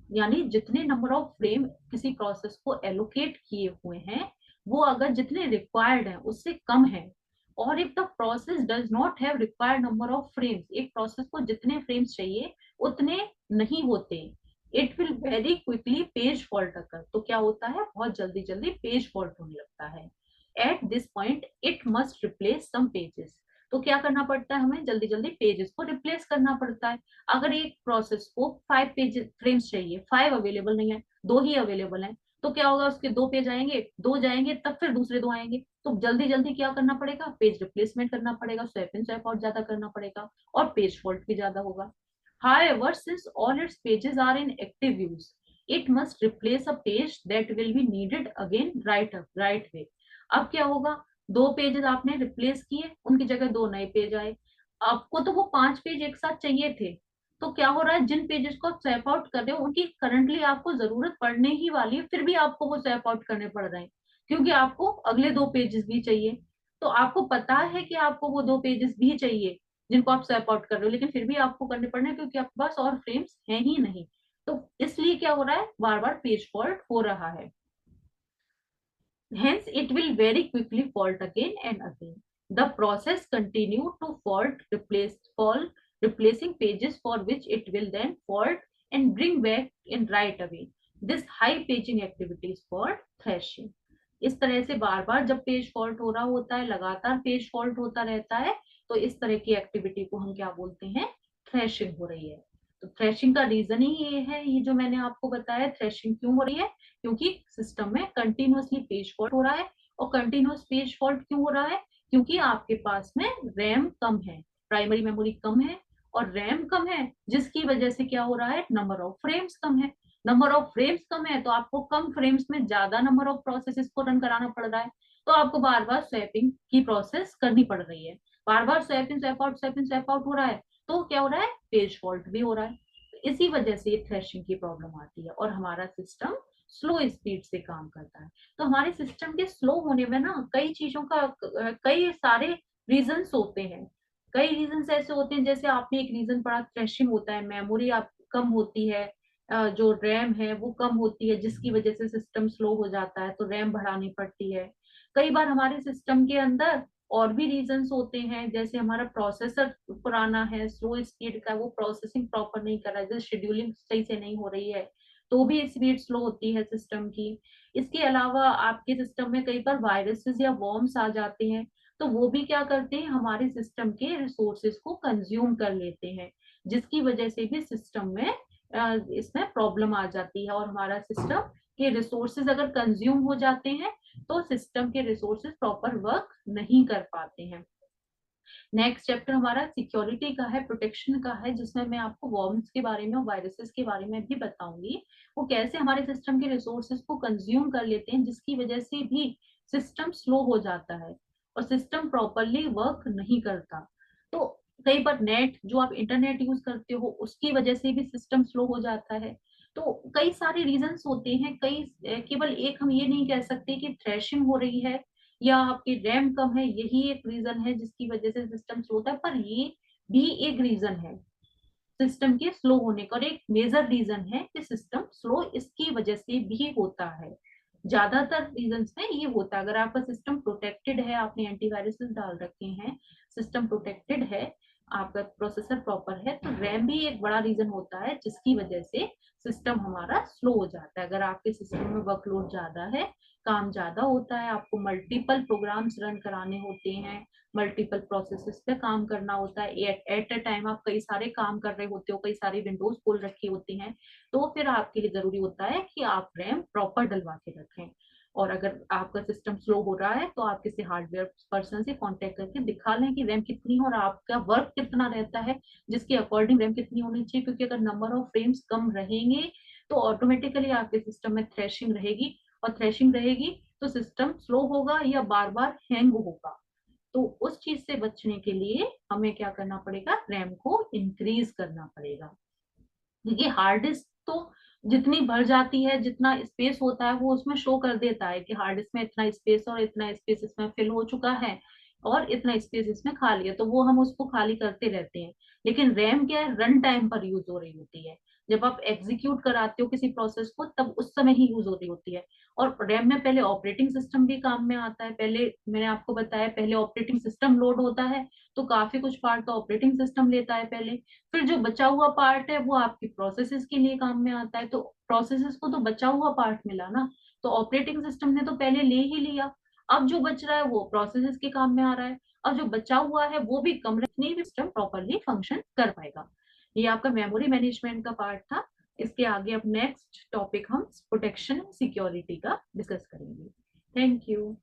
यानी जितने नंबर ऑफ फ्रेम किसी प्रोसेस को एलोकेट किए हुए हैं, वो अगर जितने रिक्वायर्ड हैं उससे कम है, और if the process does not have required number of frames, एक प्रोसेस को जितने फ्रेम्स चाहिए उतने नहीं होते, it will very quickly page fault अकर, तो क्या होता है, बहुत जल्दी जल्दी पेज फॉल्ट होने लगता है। At this point it must replace some pages, तो क्या करना पड़ता है, हमें जल्दी जल्दी पेजेस को रिप्लेस करना पड़ता है। अगर एक प्रोसेस को 5 पेज फ्रेम्स चाहिए, 5 अवेलेबल नहीं है, 2 ही अवेलेबल है, तो क्या होगा, उसके 2 पेज आएंगे, 2 जाएंगे, तब फिर दूसरे 2 आएंगे, तो जल्दी जल्दी क्या करना पड़ेगा, पेज रिप्लेसमेंट करना पड़ेगा, स्वैप इन स्वैप आउट ज्यादा करना पड़ेगा, और पेज फॉल्ट भी ज्यादा होगा। However, since all its pages are in active use, it must replace a page that will be needed again right way. अब क्या होगा, 2 पेजेस आपने रिप्लेस किए, उनकी जगह 2 नए पेज आए, आपको तो वो 5 पेज एक साथ चाहिए थे, तो क्या हो रहा है, जिन पेजेस को आप स्वैप आउट कर रहे हो उनकी करंटली आपको जरूरत पड़ने ही वाली है, फिर भी आपको वो स्वैप आउट करने पड़ रहे हैं, क्योंकि आपको अगले 2 पेजेस भी चाहिए। तो आपको पता है कि आपको वो 2 पेजेस भी चाहिए जिनको आप स्वैप आउट कर रहे हो, लेकिन फिर भी आपको करने पड़ रहे हैं क्योंकि आपके पास और फ्रेम्स हैं ही नहीं, तो इसलिए क्या हो रहा है, बार बार पेज फॉल्ट हो रहा है। Hence, it will very quickly fault again and again. The process continue to replacing pages for which it will then fault and bring back in right away. This high paging activity is called thrashing. इस तरह से बार बार जब page fault हो रहा होता है, लगातार page fault होता रहता है, तो इस तरह की एक्टिविटी को हम क्या बोलते हैं, थ्रैशिंग हो रही है। तो थ्रैशिंग का रीजन ही ये है, ये जो मैंने आपको बताया, थ्रैशिंग क्यों हो रही है, क्योंकि सिस्टम में कंटिन्यूअसली पेज फॉल्ट हो रहा है। और कंटिन्यूअस पेज फॉल्ट क्यों हो रहा है, क्योंकि आपके पास में रैम कम है, प्राइमरी मेमोरी कम है और रैम कम है, जिसकी वजह से क्या हो रहा है, नंबर ऑफ फ्रेम्स कम है। नंबर ऑफ फ्रेम्स कम है तो आपको कम फ्रेम्स में ज्यादा नंबर ऑफ प्रोसेसेस को रन कराना पड़ रहा है, तो आपको बार बार स्वैपिंग की प्रोसेस करनी पड़ रही है। बार बार swap in swap out, swap in swap out हो रहा है, तो क्या हो रहा है, पेज फॉल्ट भी हो रहा है। तो इसी वजह से ये थ्रैशिंग की प्रॉब्लम आती है और हमारा सिस्टम स्लो स्पीड से काम करता है। तो हमारे सिस्टम के स्लो होने में ना कई चीजों का, कई सारे रीजंस होते हैं। कई रीजंस ऐसे होते हैं, जैसे आपने एक रीजन पढ़ा, थ्रैशिंग होता है, मेमोरी आप कम होती है, जो रैम है वो कम होती है, जिसकी वजह से सिस्टम स्लो हो जाता है, तो रैम बढ़ानी पड़ती है। कई बार हमारे सिस्टम के अंदर और भी रीजंस होते हैं, जैसे हमारा प्रोसेसर पुराना है, स्लो स्पीड का, वो प्रोसेसिंग प्रॉपर नहीं कर रहा है, जैसे शेड्यूलिंग सही से नहीं हो रही है, तो भी स्पीड स्लो होती है सिस्टम की। इसके अलावा आपके सिस्टम में कई बार वायरसेस या वॉर्म्स आ जाते हैं, तो वो भी क्या करते हैं, हमारे सिस्टम के रिसोर्सेज को कंज्यूम कर लेते हैं, जिसकी वजह से भी सिस्टम में इसमें प्रॉब्लम आ जाती है। और हमारा सिस्टम के रिसोर्सेज अगर कंज्यूम हो जाते हैं, तो सिस्टम के रिसोर्सेज प्रॉपर वर्क नहीं कर पाते हैं। नेक्स्ट चैप्टर हमारा सिक्योरिटी का है, प्रोटेक्शन का है, जिसमें मैं आपको वॉर्म्स के बारे में और वायरसेस के बारे में भी बताऊंगी, वो कैसे हमारे सिस्टम के रिसोर्सेज को कंज्यूम कर लेते हैं, जिसकी वजह से भी सिस्टम स्लो हो जाता है और सिस्टम प्रॉपरली वर्क नहीं करता। तो कई बार नेट, जो आप इंटरनेट यूज करते हो, उसकी वजह से भी सिस्टम स्लो हो जाता है। तो कई सारे रीजंस होते हैं, कई, केवल एक हम ये नहीं कह सकते कि थ्रैशिंग हो रही है या आपकी रैम कम है, यही एक रीजन है जिसकी वजह से सिस्टम स्लो होता है, पर ये भी एक रीजन है सिस्टम के स्लो होने का, और एक मेजर रीजन है कि सिस्टम स्लो इसकी वजह से भी होता है। ज्यादातर रीजन में ये होता है, अगर आपका सिस्टम प्रोटेक्टेड है, आपने एंटीवायरस डाल रखे हैं, सिस्टम प्रोटेक्टेड है, आपका प्रोसेसर प्रॉपर है, तो रैम भी एक बड़ा रीजन होता है जिसकी वजह से सिस्टम हमारा स्लो हो जाता है। अगर आपके सिस्टम में वर्कलोड ज्यादा है, काम ज्यादा होता है, आपको मल्टीपल प्रोग्राम्स रन कराने होते हैं, मल्टीपल प्रोसेसेस पे काम करना होता है, एट अ टाइम आप कई सारे काम कर रहे होते हो, कई सारी विंडोज खोल रखी होती हैं, तो फिर आपके लिए जरूरी होता है कि आप रैम प्रॉपर डलवा के रखें। और अगर आपका सिस्टम स्लो हो रहा है, तो आप किसी हार्डवेयर पर्सन से कांटेक्ट करके दिखा लें कि रैम कितनी है और आपका वर्क कितना रहता है, जिसके अकॉर्डिंग रैम कितनी होनी चाहिए, क्योंकि अगर नंबर ऑफ फ्रेम्स कम रहेंगे, तो ऑटोमेटिकली आपके सिस्टम में थ्रैशिंग रहेगी, और थ्रैशिंग रहेगी तो सिस्टम स्लो होगा या बार बार हैंग होगा। तो उस चीज से बचने के लिए हमें क्या करना पड़ेगा, रैम को इंक्रीज करना पड़ेगा। देखिए हार्ड डिस्क तो जितनी भर जाती है, जितना स्पेस होता है वो उसमें शो कर देता है कि हार्ड डिस्क में इतना स्पेस और इतना स्पेस इसमें फिल हो चुका है और इतना स्पेस इसमें खाली है, तो वो हम उसको खाली करते रहते हैं। लेकिन रैम क्या है, रन टाइम पर यूज हो रही होती है, जब आप एग्जीक्यूट कराते हो किसी प्रोसेस को तब उस समय ही यूज हो रही होती है। और रैम में पहले ऑपरेटिंग सिस्टम भी काम में आता है, पहले मैंने आपको बताया, पहले ऑपरेटिंग सिस्टम लोड होता है, तो काफी कुछ पार्ट का ऑपरेटिंग सिस्टम लेता है पहले, फिर जो बचा हुआ पार्ट है वो आपकी प्रोसेसेस के लिए काम में आता है, तो प्रोसेसेस को तो बचा हुआ पार्ट मिला ना, तो ऑपरेटिंग सिस्टम ने तो पहले ले ही लिया, अब जो बच रहा है वो प्रोसेसेस के काम में आ रहा है, और जो बचा हुआ है वो भी कम रखने भी सिस्टम प्रॉपरली फंक्शन कर पाएगा। ये आपका मेमोरी मैनेजमेंट का पार्ट था। इसके आगे अब नेक्स्ट टॉपिक हम प्रोटेक्शन सिक्योरिटी का डिस्कस करेंगे। Thank you.